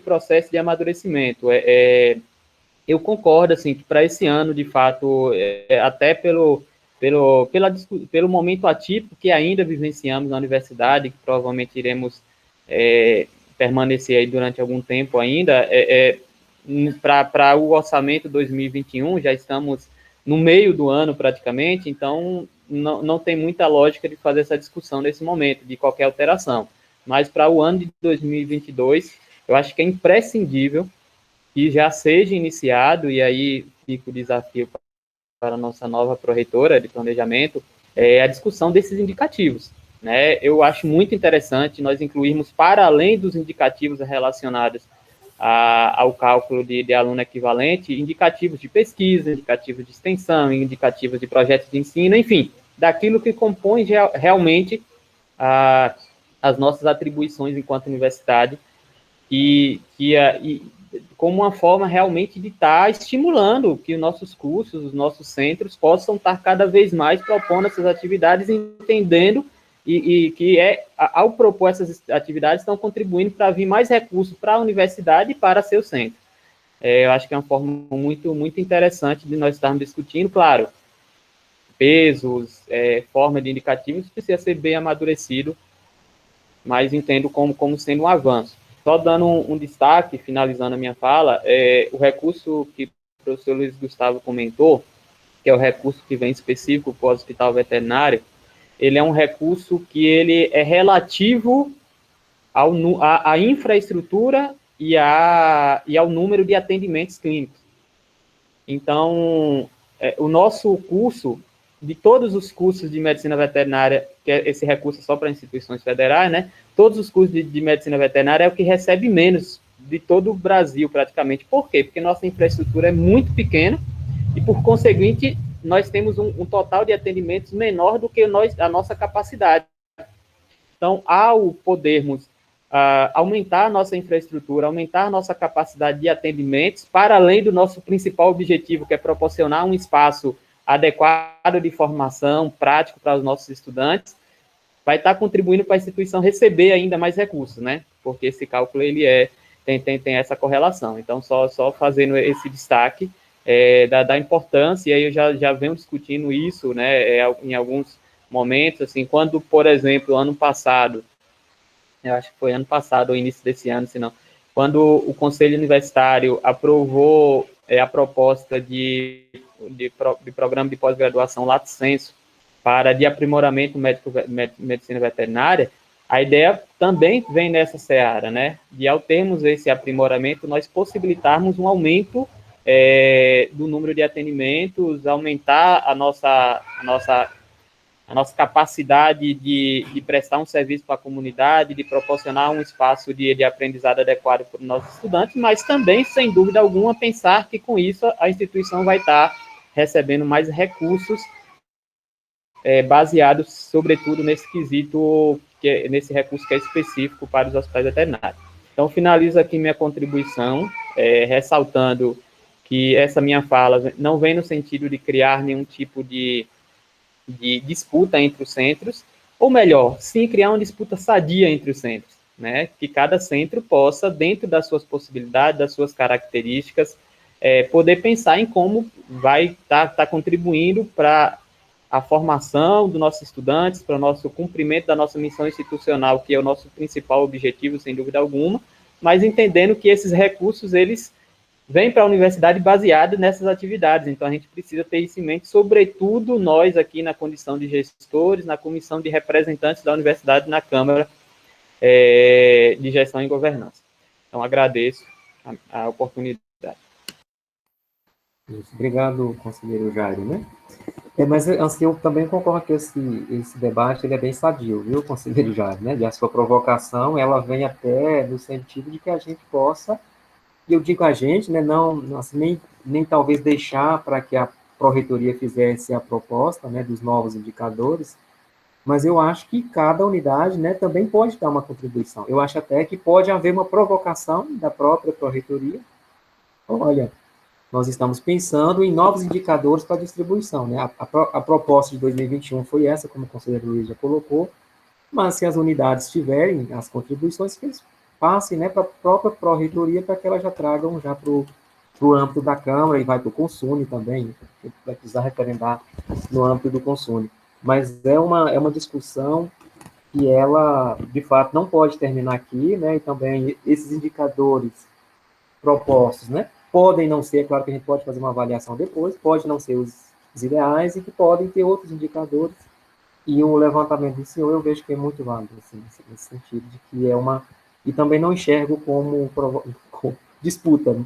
processo de amadurecimento. Eu concordo, assim, que para esse ano, de fato, até pelo momento atípico que ainda vivenciamos na universidade, que provavelmente iremos permanecer aí durante algum tempo ainda, para o orçamento 2021, já estamos no meio do ano praticamente, então não tem muita lógica de fazer essa discussão nesse momento, de qualquer alteração. Mas para o ano de 2022, eu acho que é imprescindível que já seja iniciado, e aí fica o desafio para a nossa nova pró-reitora de planejamento, a discussão desses indicativos. Né? Eu acho muito interessante nós incluirmos, para além dos indicativos relacionados ao cálculo de aluno equivalente, indicativos de pesquisa, indicativos de extensão, indicativos de projetos de ensino, enfim, daquilo que compõe realmente as nossas atribuições enquanto universidade, e como uma forma realmente de estar estimulando que os nossos cursos, os nossos centros possam estar cada vez mais propondo essas atividades, entendendo e que ao propor essas atividades estão contribuindo para vir mais recursos para a universidade e para seu centro. Eu acho que é uma forma muito, muito interessante de nós estarmos discutindo, claro, pesos, forma de indicativos, precisa ser bem amadurecido, mas entendo como sendo um avanço. Só dando um destaque, finalizando a minha fala, o recurso que o professor Luiz Gustavo comentou, que é o recurso que vem específico para o hospital veterinário, ele é um recurso que ele é relativo à infraestrutura e ao número de atendimentos clínicos. Então, o nosso curso, de todos os cursos de medicina veterinária, que esse recurso é só para instituições federais, né? Todos os cursos de medicina veterinária é o que recebe menos de todo o Brasil, praticamente. Por quê? Porque nossa infraestrutura é muito pequena e, por conseguinte, nós temos um total de atendimentos menor do que a nossa capacidade. Então, ao podermos aumentar a nossa infraestrutura, aumentar a nossa capacidade de atendimentos, para além do nosso principal objetivo, que é proporcionar um espaço adequado de formação, prático para os nossos estudantes, vai estar contribuindo para a instituição receber ainda mais recursos, né? Porque esse cálculo, ele tem essa correlação. Então, só fazendo esse destaque da importância, e aí eu já venho discutindo isso, né, em alguns momentos, assim, quando, por exemplo, ano passado, eu acho que foi ano passado, ou início desse ano, se não, quando o Conselho Universitário aprovou a proposta de programa de pós-graduação Lato Sensu para de aprimoramento medicina veterinária, a ideia também vem nessa seara, né, de ao termos esse aprimoramento, nós possibilitarmos um aumento do número de atendimentos, aumentar a nossa capacidade de prestar um serviço para a comunidade, de proporcionar um espaço de aprendizado adequado para os nossos estudantes, mas também, sem dúvida alguma, pensar que com isso a instituição vai estar recebendo mais recursos baseados, sobretudo, nesse quesito, nesse recurso que é específico para os hospitais veterinários. Então, finalizo aqui minha contribuição, ressaltando que essa minha fala não vem no sentido de criar nenhum tipo de disputa entre os centros, ou melhor, sim criar uma disputa sadia entre os centros, né? Que cada centro possa, dentro das suas possibilidades, das suas características, poder pensar em como vai estar contribuindo para a formação dos nossos estudantes, para o nosso cumprimento da nossa missão institucional, que é o nosso principal objetivo, sem dúvida alguma, mas entendendo que esses recursos, eles vêm para a universidade baseados nessas atividades. Então, a gente precisa ter isso em mente, sobretudo nós aqui na condição de gestores, na comissão de representantes da universidade na Câmara de Gestão e Governança. Então, agradeço a oportunidade. Obrigado, conselheiro Jairo, né? Mas assim, eu também concordo que esse debate ele é bem sadio, viu, conselheiro Jair, né? E a sua provocação, ela vem até no sentido de que a gente possa, e eu digo a gente, né, não assim, nem talvez deixar para que a Pró-Reitoria fizesse a proposta, né, dos novos indicadores, mas eu acho que cada unidade, né, também pode dar uma contribuição. Eu acho até que pode haver uma provocação da própria Pró-Reitoria. Olha, nós estamos pensando em novos indicadores para distribuição, né? A proposta de 2021 foi essa, como o conselheiro Luiz já colocou, mas se as unidades tiverem as contribuições, que eles passem, né, para a própria Pró-Reitoria, para que elas já tragam já para o âmbito da Câmara e vai para o Consune também, vai precisar referendar no âmbito do Consune. Mas é uma discussão que ela, de fato, não pode terminar aqui, né, e também esses indicadores propostos, né, podem não ser, é claro que a gente pode fazer uma avaliação depois, pode não ser os ideais e que podem ter outros indicadores, e o levantamento do senhor eu vejo que é muito válido, assim, nesse sentido, de que é uma... E também não enxergo como disputa,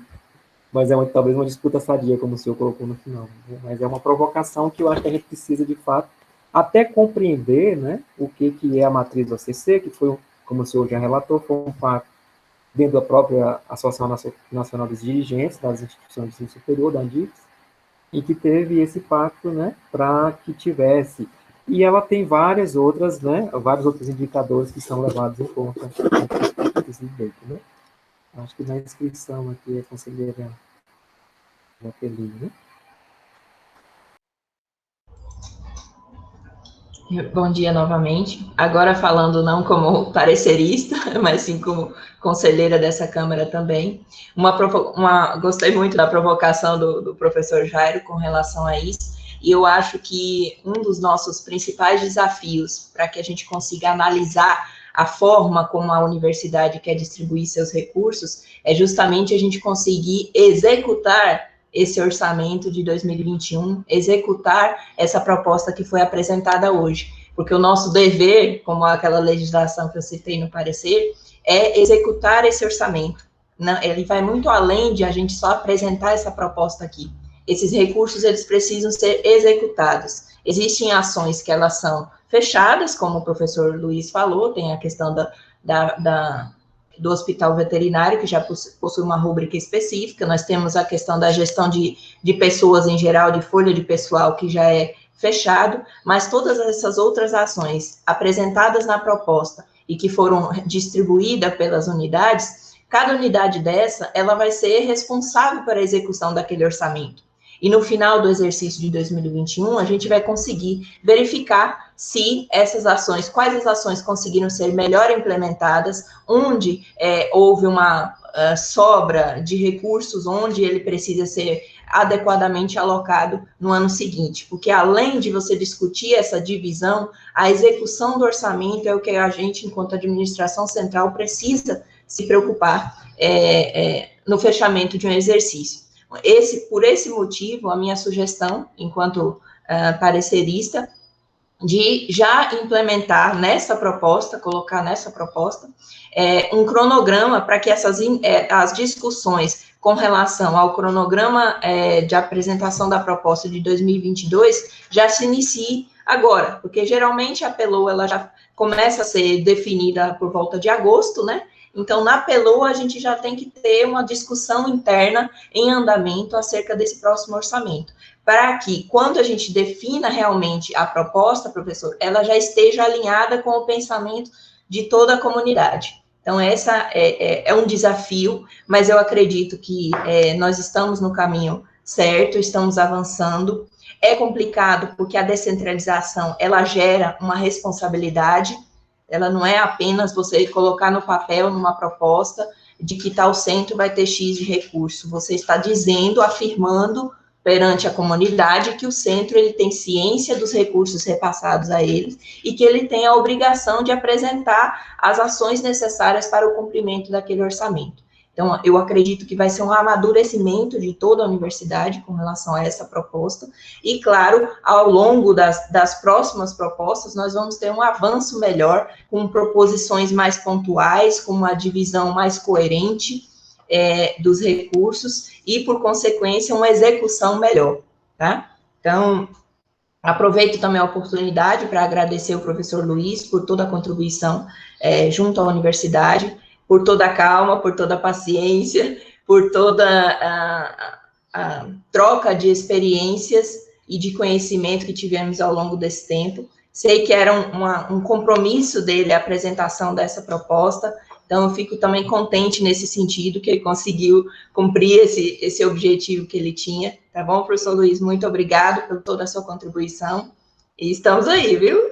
mas é talvez uma disputa sadia, como o senhor colocou no final, né? Mas é uma provocação que eu acho que a gente precisa, de fato, até compreender, né, o que é a matriz do ACC, que foi, como o senhor já relatou, foi um fato dentro da própria Associação Nacional dos Dirigentes das Instituições de Ensino Superior, da ANDIX, e que teve esse pacto, né, para que tivesse. E ela tem várias outras, né, vários outros indicadores que são levados em conta nesse debate, né? Acho que na inscrição aqui a conselheira Jaqueline, né? Bom dia novamente. Agora falando não como parecerista, mas sim como conselheira dessa Câmara também. Gostei muito da provocação do professor Jairo com relação a isso, e eu acho que um dos nossos principais desafios para que a gente consiga analisar a forma como a universidade quer distribuir seus recursos é justamente a gente conseguir executar esse orçamento de 2021, executar essa proposta que foi apresentada hoje, porque o nosso dever, como aquela legislação que eu citei no parecer, é executar esse orçamento. Não, ele vai muito além de a gente só apresentar essa proposta aqui. Esses recursos, eles precisam ser executados. Existem ações que elas são fechadas, como o professor Luiz falou, tem a questão do hospital veterinário, que já possui uma rúbrica específica, nós temos a questão da gestão de pessoas em geral, de folha de pessoal, que já é fechado, mas todas essas outras ações apresentadas na proposta e que foram distribuídas pelas unidades, cada unidade dessa, ela vai ser responsável para a execução daquele orçamento. E no final do exercício de 2021, a gente vai conseguir verificar se essas ações, quais as ações conseguiram ser melhor implementadas, onde houve uma sobra de recursos, onde ele precisa ser adequadamente alocado no ano seguinte. Porque além de você discutir essa divisão, a execução do orçamento é o que a gente, enquanto administração central, precisa se preocupar no fechamento de um exercício. Por esse motivo, a minha sugestão, enquanto parecerista, de já implementar nessa proposta, colocar nessa proposta, um cronograma para que as discussões com relação ao cronograma de apresentação da proposta de 2022 já se inicie agora, porque geralmente a PELOA ela já começa a ser definida por volta de agosto, né? Então, na PELOA, a gente já tem que ter uma discussão interna em andamento acerca desse próximo orçamento, para que, quando a gente defina realmente a proposta, professor, ela já esteja alinhada com o pensamento de toda a comunidade. Então, essa é um desafio, mas eu acredito que nós estamos no caminho certo, estamos avançando. É complicado, porque a descentralização, ela gera uma responsabilidade. Ela não é apenas você colocar no papel, numa proposta, de que tal centro vai ter X de recurso. Você está dizendo, afirmando perante a comunidade que o centro ele tem ciência dos recursos repassados a ele e que ele tem a obrigação de apresentar as ações necessárias para o cumprimento daquele orçamento. Então, eu acredito que vai ser um amadurecimento de toda a universidade com relação a essa proposta, e, claro, ao longo das próximas propostas, nós vamos ter um avanço melhor, com proposições mais pontuais, com uma divisão mais coerente dos recursos, e, por consequência, uma execução melhor, tá? Então, Aproveito também a oportunidade para agradecer o professor Luiz por toda a contribuição junto à universidade, por toda a calma, por toda a paciência, por toda a troca de experiências e de conhecimento que tivemos ao longo desse tempo. Sei que era um compromisso dele a apresentação dessa proposta, então eu fico também contente nesse sentido, que ele conseguiu cumprir esse objetivo que ele tinha. Tá bom, professor Luiz? Muito obrigado por toda a sua contribuição. E estamos aí, viu?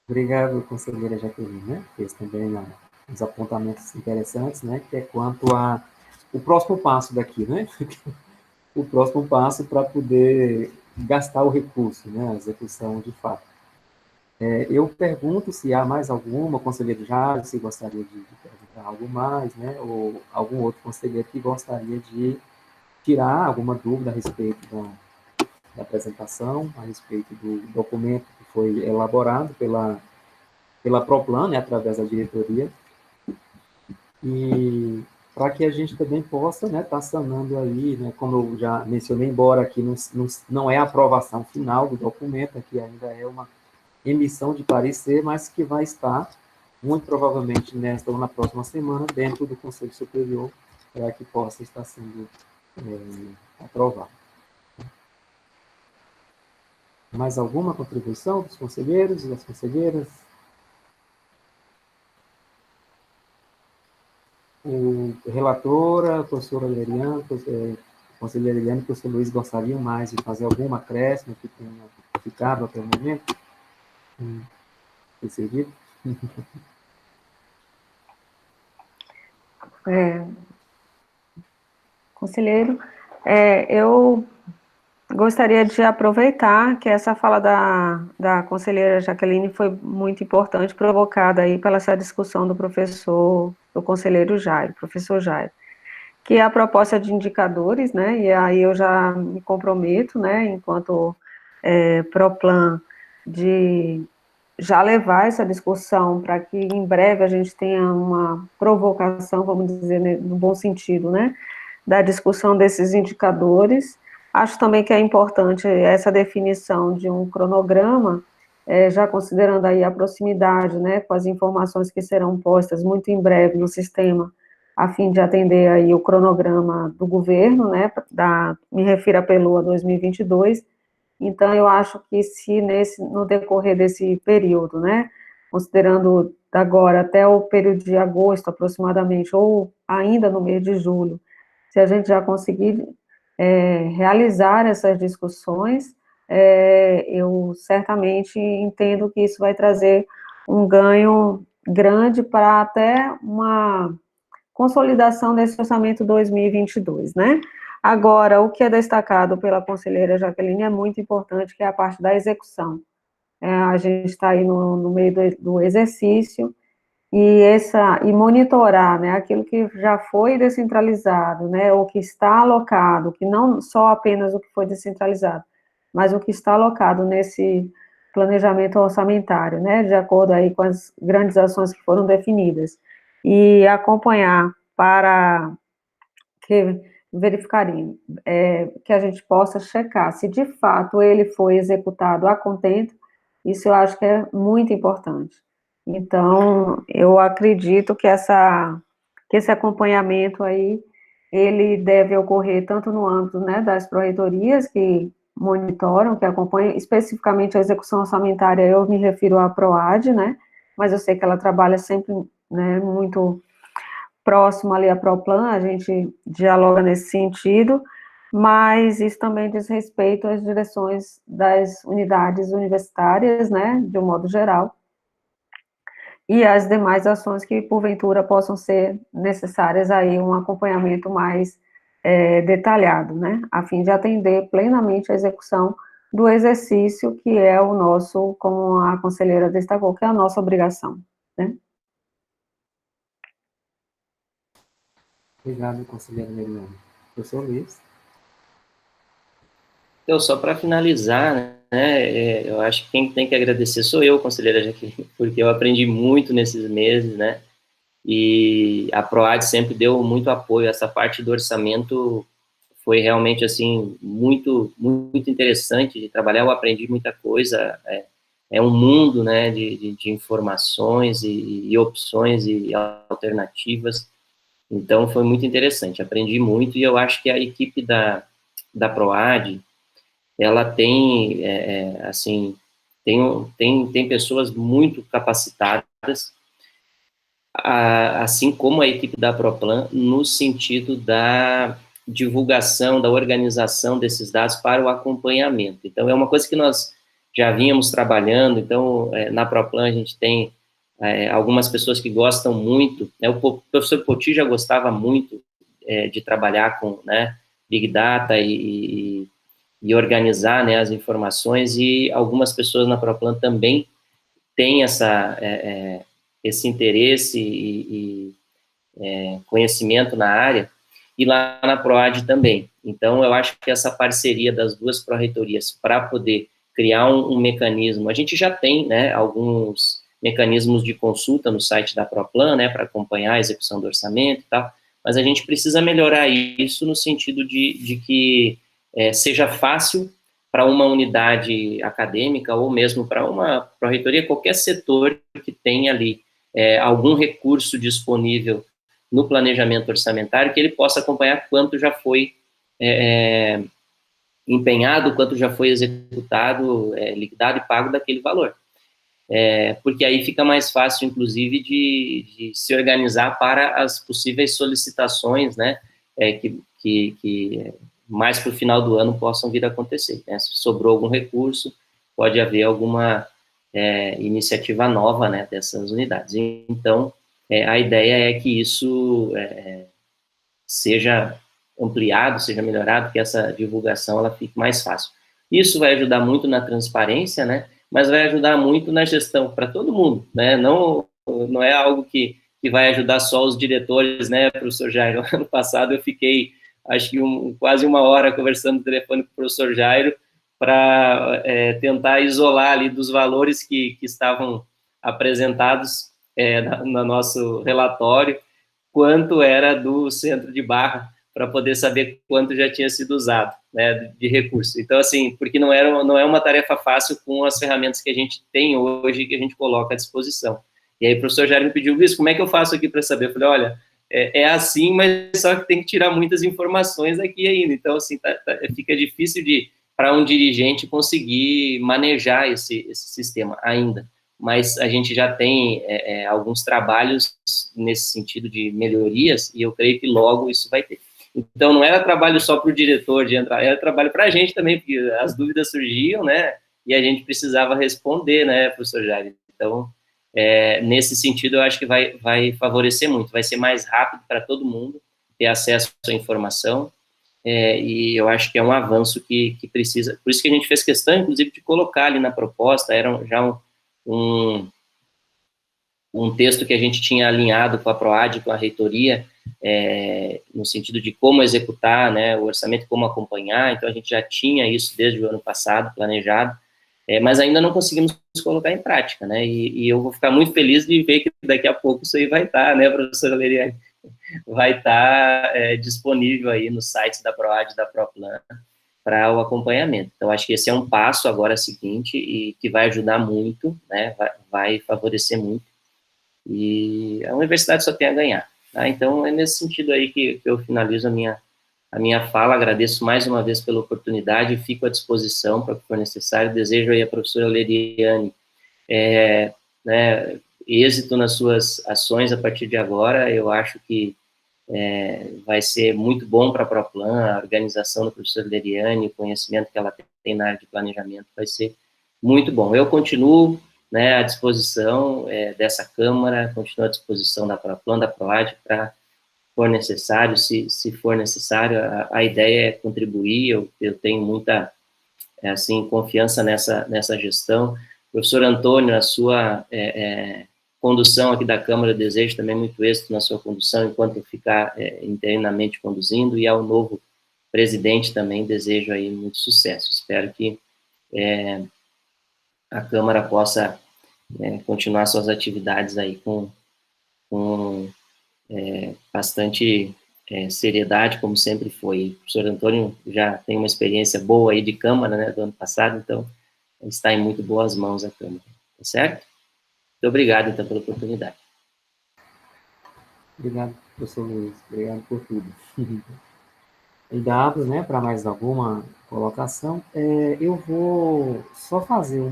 Obrigado, conselheira Jaqueline, né? Fez também uns apontamentos interessantes, né? Que é quanto o próximo passo daqui, né? O próximo passo para poder gastar o recurso, né? A execução de fato. Eu pergunto se há mais alguma, conselheiro Jário, se gostaria de perguntar algo mais, né? Ou algum outro conselheiro que gostaria de tirar alguma dúvida a respeito da apresentação, a respeito do documento que foi elaborado pela Proplan, né, através da diretoria, e para que a gente também possa, né, estar sanando aí, né, como eu já mencionei, embora aqui não é a aprovação final do documento, aqui ainda é uma emissão de parecer, mas que vai estar, muito provavelmente, nesta ou na próxima semana, dentro do Conselho Superior, para que possa estar sendo aprovado. Mais alguma contribuição dos conselheiros e das conselheiras? Relatora, professora Leriane, conselheira Leriane, professor Luiz, gostariam mais de fazer alguma acréscimo que tenha ficado até o momento? Percebido? Conselheiro, eu gostaria de aproveitar que essa fala da conselheira Jaqueline foi muito importante, provocada aí pela essa discussão do conselheiro Jairo, professor Jairo, que é a proposta de indicadores, né, e aí eu já me comprometo, né, enquanto Proplan, de já levar essa discussão para que em breve a gente tenha uma provocação, vamos dizer, no bom sentido, né, da discussão desses indicadores. Acho também que é importante essa definição de um cronograma, já considerando aí a proximidade, né, com as informações que serão postas muito em breve no sistema, a fim de atender aí o cronograma do governo, né, me refiro à PELOA 2022. Então, eu acho que se no decorrer desse período, né, considerando agora até o período de agosto aproximadamente, ou ainda no mês de julho, se a gente já conseguir realizar essas discussões, eu certamente entendo que isso vai trazer um ganho grande para até uma consolidação desse orçamento 2022, né? Agora, o que é destacado pela conselheira Jaqueline é muito importante, que é a parte da execução. A gente está aí no meio do exercício, e monitorar, né, aquilo que já foi descentralizado, né, ou que está alocado, que não só apenas o que foi descentralizado, mas o que está alocado nesse planejamento orçamentário, né, de acordo aí com as grandes ações que foram definidas, e acompanhar para verificarem, que a gente possa checar se de fato ele foi executado a contento. Isso eu acho que é muito importante. Então, eu acredito que esse acompanhamento aí, ele deve ocorrer tanto no âmbito, né, das pró-reitorias, que monitoram, que acompanham, especificamente a execução orçamentária, eu me refiro à PROAD, né, mas eu sei que ela trabalha sempre, né, muito próximo ali à Proplan, a gente dialoga nesse sentido, mas isso também diz respeito às direções das unidades universitárias, né, de um modo geral, e as demais ações que, porventura, possam ser necessárias aí um acompanhamento mais detalhado, né, a fim de atender plenamente a execução do exercício que é o nosso, como a conselheira destacou, que é a nossa obrigação, né. Obrigado, conselheira Meriane. Professor Luiz. Então, só para finalizar, né, eu acho que quem tem que agradecer sou eu, conselheira Jaqueline, porque eu aprendi muito nesses meses, né, e a PROAD sempre deu muito apoio. Essa parte do orçamento foi realmente, assim, muito, muito interessante de trabalhar, eu aprendi muita coisa, é um mundo, né, de informações e opções e alternativas, então foi muito interessante, aprendi muito, e eu acho que a equipe da PROAD, ela tem, assim, tem pessoas muito capacitadas, assim como a equipe da Proplan, no sentido da divulgação, da organização desses dados para o acompanhamento. Então, é uma coisa que nós já vínhamos trabalhando, então, na Proplan a gente tem algumas pessoas que gostam muito, né, o professor Poti já gostava muito de trabalhar com, né, Big Data e organizar, né, as informações, e algumas pessoas na Proplan também têm esse interesse e conhecimento na área, e lá na PROAD também. Então, eu acho que essa parceria das duas pró-reitorias para poder criar um mecanismo, a gente já tem, né, alguns mecanismos de consulta no site da Proplan, né, para acompanhar a execução do orçamento e tal, mas a gente precisa melhorar isso no sentido de que seja fácil para uma unidade acadêmica ou mesmo para uma pró-reitoria, qualquer setor que tenha ali algum recurso disponível no planejamento orçamentário, que ele possa acompanhar quanto já foi empenhado, quanto já foi executado, liquidado e pago daquele valor. Porque aí fica mais fácil, inclusive, de se organizar para as possíveis solicitações, né, que mais para o final do ano possam vir a acontecer, né? Se sobrou algum recurso, pode haver alguma iniciativa nova, né, dessas unidades. Então, a ideia é que isso seja ampliado, seja melhorado, que essa divulgação ela fique mais fácil. Isso vai ajudar muito na transparência, né, mas vai ajudar muito na gestão para todo mundo, né, não é algo que vai ajudar só os diretores, né, professor Jairo. Ano passado eu fiquei, acho que quase uma hora conversando no telefone com o professor Jairo para tentar isolar ali dos valores que estavam apresentados no nosso relatório, quanto era do centro de Barra, para poder saber quanto já tinha sido usado, né, de recurso. Então, assim, porque não é uma tarefa fácil com as ferramentas que a gente tem hoje, que a gente coloca à disposição. E aí o professor Jair me pediu, Luiz, como é que eu faço aqui para saber? Eu falei, olha, é assim, mas só que tem que tirar muitas informações aqui ainda. Então, assim, fica difícil para um dirigente conseguir manejar esse sistema ainda. Mas a gente já tem alguns trabalhos nesse sentido de melhorias, e eu creio que logo isso vai ter. Então, não era trabalho só para o diretor de entrar, era trabalho para a gente também, porque as dúvidas surgiam, né, e a gente precisava responder, né, professor Jair. Então, nesse sentido, eu acho que vai favorecer muito, vai ser mais rápido para todo mundo ter acesso à informação, e eu acho que é um avanço que precisa, por isso que a gente fez questão, inclusive, de colocar ali na proposta, era já um texto que a gente tinha alinhado com a PROAD, com a reitoria, no sentido de como executar, né, o orçamento, como acompanhar, então a gente já tinha isso desde o ano passado, planejado, mas ainda não conseguimos colocar em prática, né, e eu vou ficar muito feliz de ver que daqui a pouco isso aí vai estar, né, professora Leriane, vai estar disponível aí no site da PROAD e da Proplan para o acompanhamento. Então, acho que esse é um passo agora seguinte e que vai ajudar muito, né, vai favorecer muito, e a universidade só tem a ganhar, tá? Então, é nesse sentido aí que eu finalizo a minha fala, agradeço mais uma vez pela oportunidade e fico à disposição para o que for necessário, desejo aí à professora Leriane né, êxito nas suas ações a partir de agora, eu acho que vai ser muito bom para a Proplan, a organização da professora Leriane, o conhecimento que ela tem na área de planejamento vai ser muito bom. Eu continuo, né, à disposição dessa Câmara, continuo à disposição da Proplan, da PROAD, para for necessário, se for necessário, a ideia é contribuir, eu tenho muita, assim, confiança nessa gestão. Professor Antônio, a sua condução aqui da Câmara, eu desejo também muito êxito na sua condução, enquanto eu ficar interinamente conduzindo, e ao novo presidente também desejo aí muito sucesso. Espero que a Câmara possa continuar suas atividades aí com bastante seriedade, como sempre foi. O professor Antônio já tem uma experiência boa aí de Câmara, né, do ano passado, então está em muito boas mãos a Câmara, tá certo? Muito obrigado, então, pela oportunidade. Obrigado, professor Luiz. Obrigado por tudo. Ainda abro, né, para mais alguma colocação. Eu vou só fazer um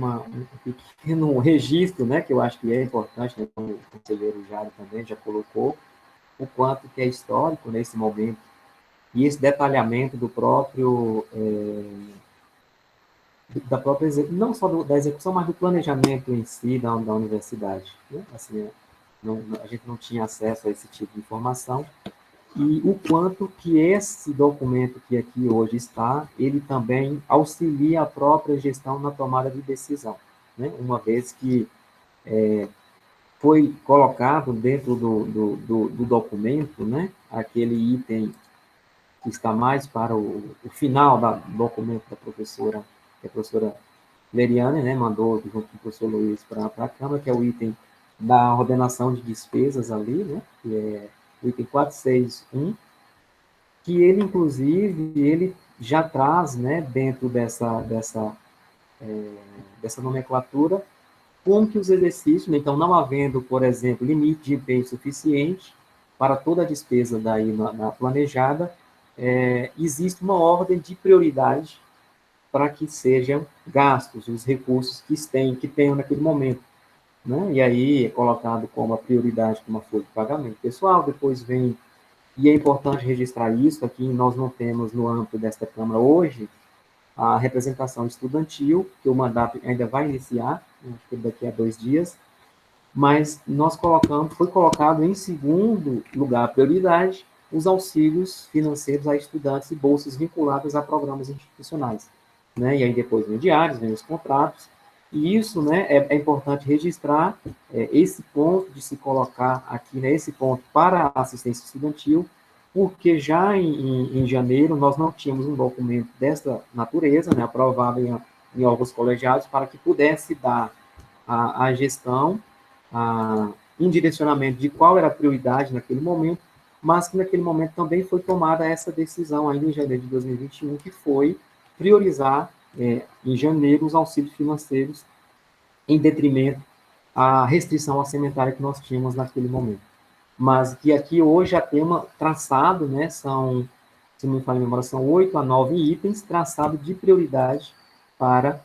pequeno registro, né, que eu acho que é importante, né, como o conselheiro Jário também já colocou, o quanto que é histórico nesse momento, e esse detalhamento do próprio, da própria, não só da execução, mas do planejamento em si da universidade. Né? Assim, a gente não tinha acesso a esse tipo de informação, e o quanto que esse documento que aqui hoje está, ele também auxilia a própria gestão na tomada de decisão, né? Uma vez que foi colocado dentro do documento, né, aquele item que está mais para o final do documento da professora, que a professora Leriane, né, mandou junto com o professor Luiz para a Câmara, que é o item da ordenação de despesas ali, né, que é o item 461, que ele, inclusive, ele já traz, né, dentro dessa nomenclatura, como que os exercícios, né, então, não havendo, por exemplo, limite de empenho suficiente para toda a despesa daí na planejada, existe uma ordem de prioridade para que sejam gastos os recursos que tenham naquele momento, né? E aí é colocado como a prioridade, como a folha de pagamento pessoal, depois vem, e é importante registrar isso aqui, nós não temos no âmbito desta Câmara hoje a representação estudantil, que o mandato ainda vai iniciar, acho que daqui a 2 dias, mas foi colocado em segundo lugar a prioridade os auxílios financeiros a estudantes e bolsas vinculadas a programas institucionais, né? E aí depois vem diários, vem os contratos, e isso, né, é importante registrar esse ponto de se colocar aqui, né, esse ponto para a assistência estudantil, porque já em janeiro nós não tínhamos um documento dessa natureza, né, aprovado em órgãos colegiados, para que pudesse dar à gestão um direcionamento de qual era a prioridade naquele momento, mas que naquele momento também foi tomada essa decisão, ainda em janeiro de 2021, que foi priorizar, em janeiro, os auxílios financeiros em detrimento à restrição orçamentária que nós tínhamos naquele momento. Mas que aqui hoje já tem traçado, né, são, se não me falha a memória, são 8 a 9 itens traçado de prioridade para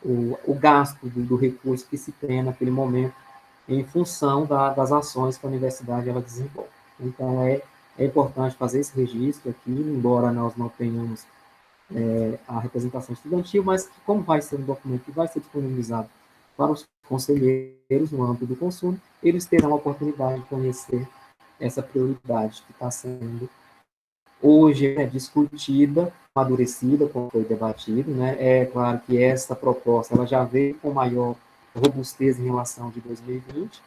o gasto do recurso que se tem naquele momento em função das ações que a universidade ela desenvolve. Então, é importante fazer esse registro aqui, embora nós não tenhamos a representação estudantil, mas que, como vai ser um documento que vai ser disponibilizado para os conselheiros no âmbito do consumo, eles terão a oportunidade de conhecer essa prioridade que está sendo hoje discutida, amadurecida, como foi debatido, né? É claro que essa proposta ela já veio com maior robustez em relação de 2020,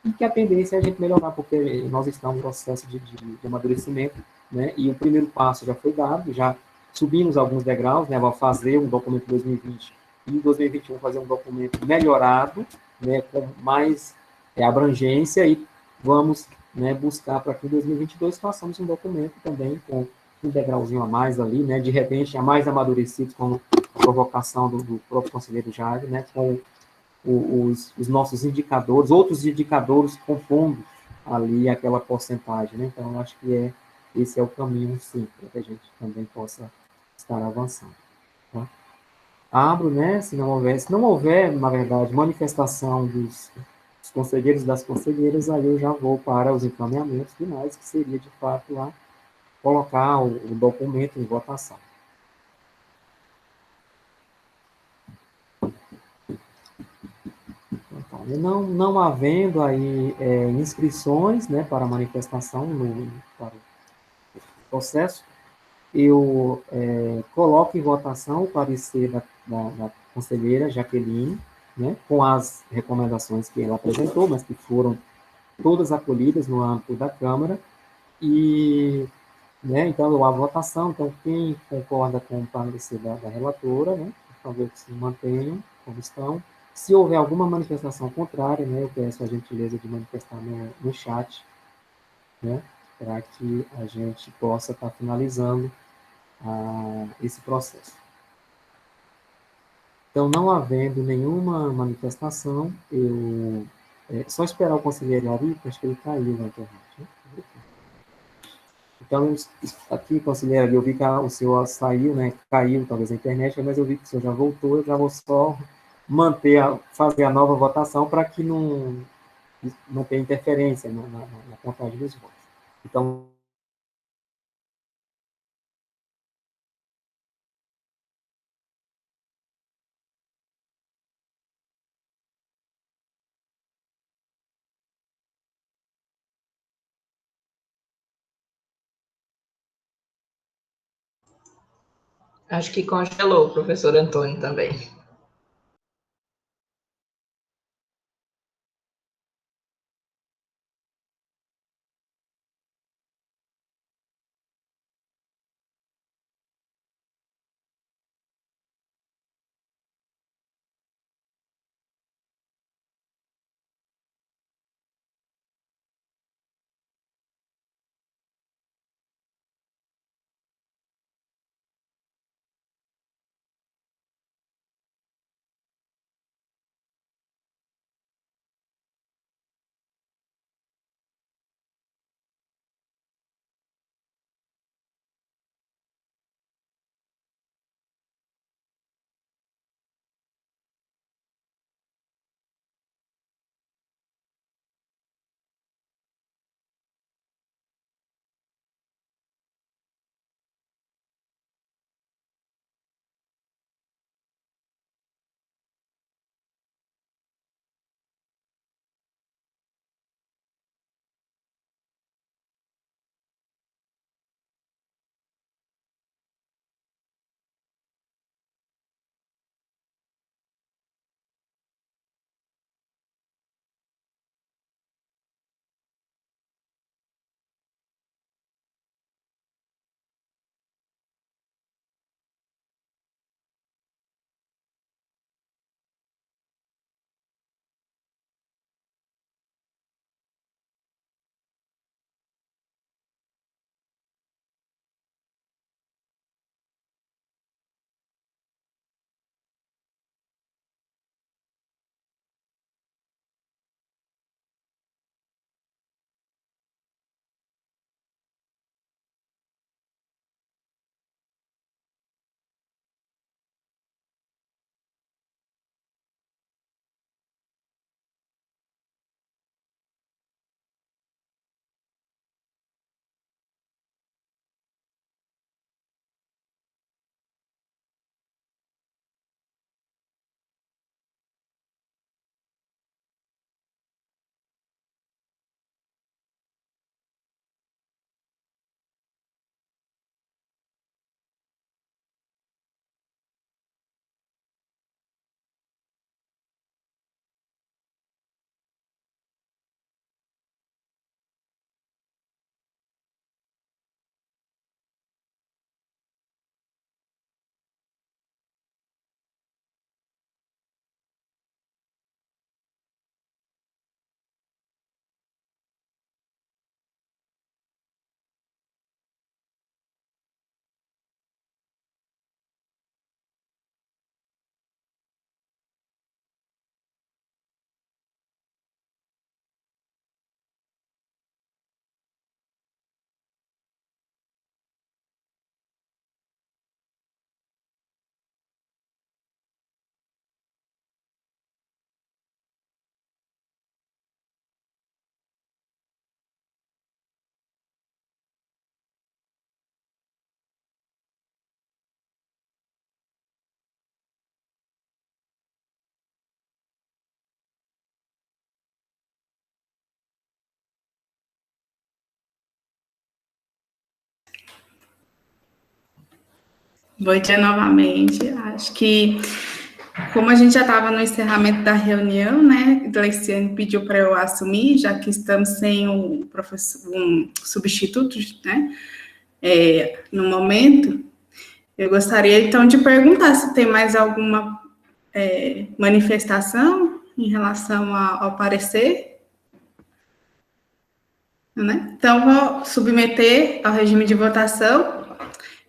e que a tendência é a gente melhorar, porque nós estamos no processo de amadurecimento, né? E o primeiro passo já foi dado, já subimos alguns degraus, né? Vamos fazer um documento 2020 e em 2021 fazer um documento melhorado, né? Com mais abrangência, e vamos, né, buscar para que em 2022 façamos um documento também com um degrauzinho a mais ali, né? De repente, a mais amadurecido, como a provocação do próprio conselheiro Jário, né? Com os nossos indicadores, outros indicadores compondo ali aquela porcentagem, né? Então, eu acho que esse é o caminho, sim, para que a gente também possa estar avançando. Tá? Abro, né, se não houver, na verdade, manifestação dos conselheiros e das conselheiras, aí eu já vou para os encaminhamentos finais, que seria, de fato, lá colocar o documento em votação. Então, não havendo aí inscrições, né, para manifestação para o processo, eu coloco em votação o parecer da conselheira Jaqueline, né, com as recomendações que ela apresentou, mas que foram todas acolhidas no âmbito da Câmara, e, né, então, a votação, então, quem concorda com o parecer da relatora, né, por favor, que se mantenham como estão. Se houver alguma manifestação contrária, né, eu peço a gentileza de manifestar no chat, né, para que a gente possa estar finalizando esse processo. Então, não havendo nenhuma manifestação, só esperar o conselheiro Ari, acho que ele caiu na internet, né? Então, aqui, conselheiro, eu vi que o senhor saiu, né, caiu talvez a internet, mas eu vi que o senhor já voltou, eu já vou só fazer a nova votação para que não tenha interferência na contagem dos votos. Então, Acho que congelou o professor Antônio também. Bom dia novamente. Acho que, como a gente já estava no encerramento da reunião, né, Gleiciane pediu para eu assumir, já que estamos sem um substituto, né, no momento, eu gostaria, então, de perguntar se tem mais alguma manifestação em relação ao parecer. né? Então, vou submeter ao regime de votação.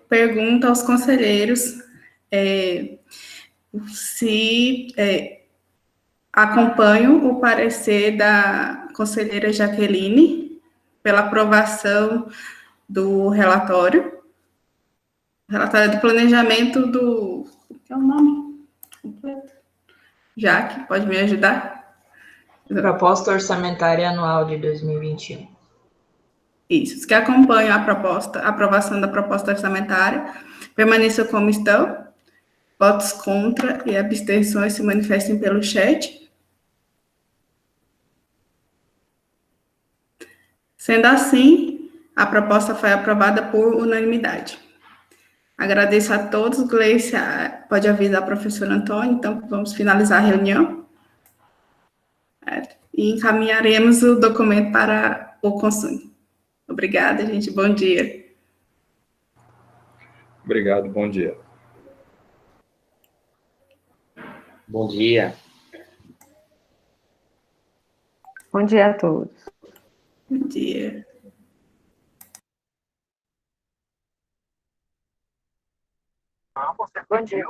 Pergunta aos conselheiros se acompanham o parecer da conselheira Jaqueline pela aprovação do relatório do planejamento do... Qual é o nome completo? Jaque, pode me ajudar? Proposta orçamentária anual de 2021. Isso, os que acompanham a aprovação da proposta orçamentária, permaneçam como estão. Votos contra e abstenções se manifestem pelo chat. Sendo assim, a proposta foi aprovada por unanimidade. Agradeço a todos. Gleice, pode avisar a professora Antônia, então vamos finalizar a reunião. E encaminharemos o documento para o consumo. Obrigada, gente. Bom dia. Obrigado, bom dia. Bom dia. Bom dia a todos. Bom dia. Bom dia.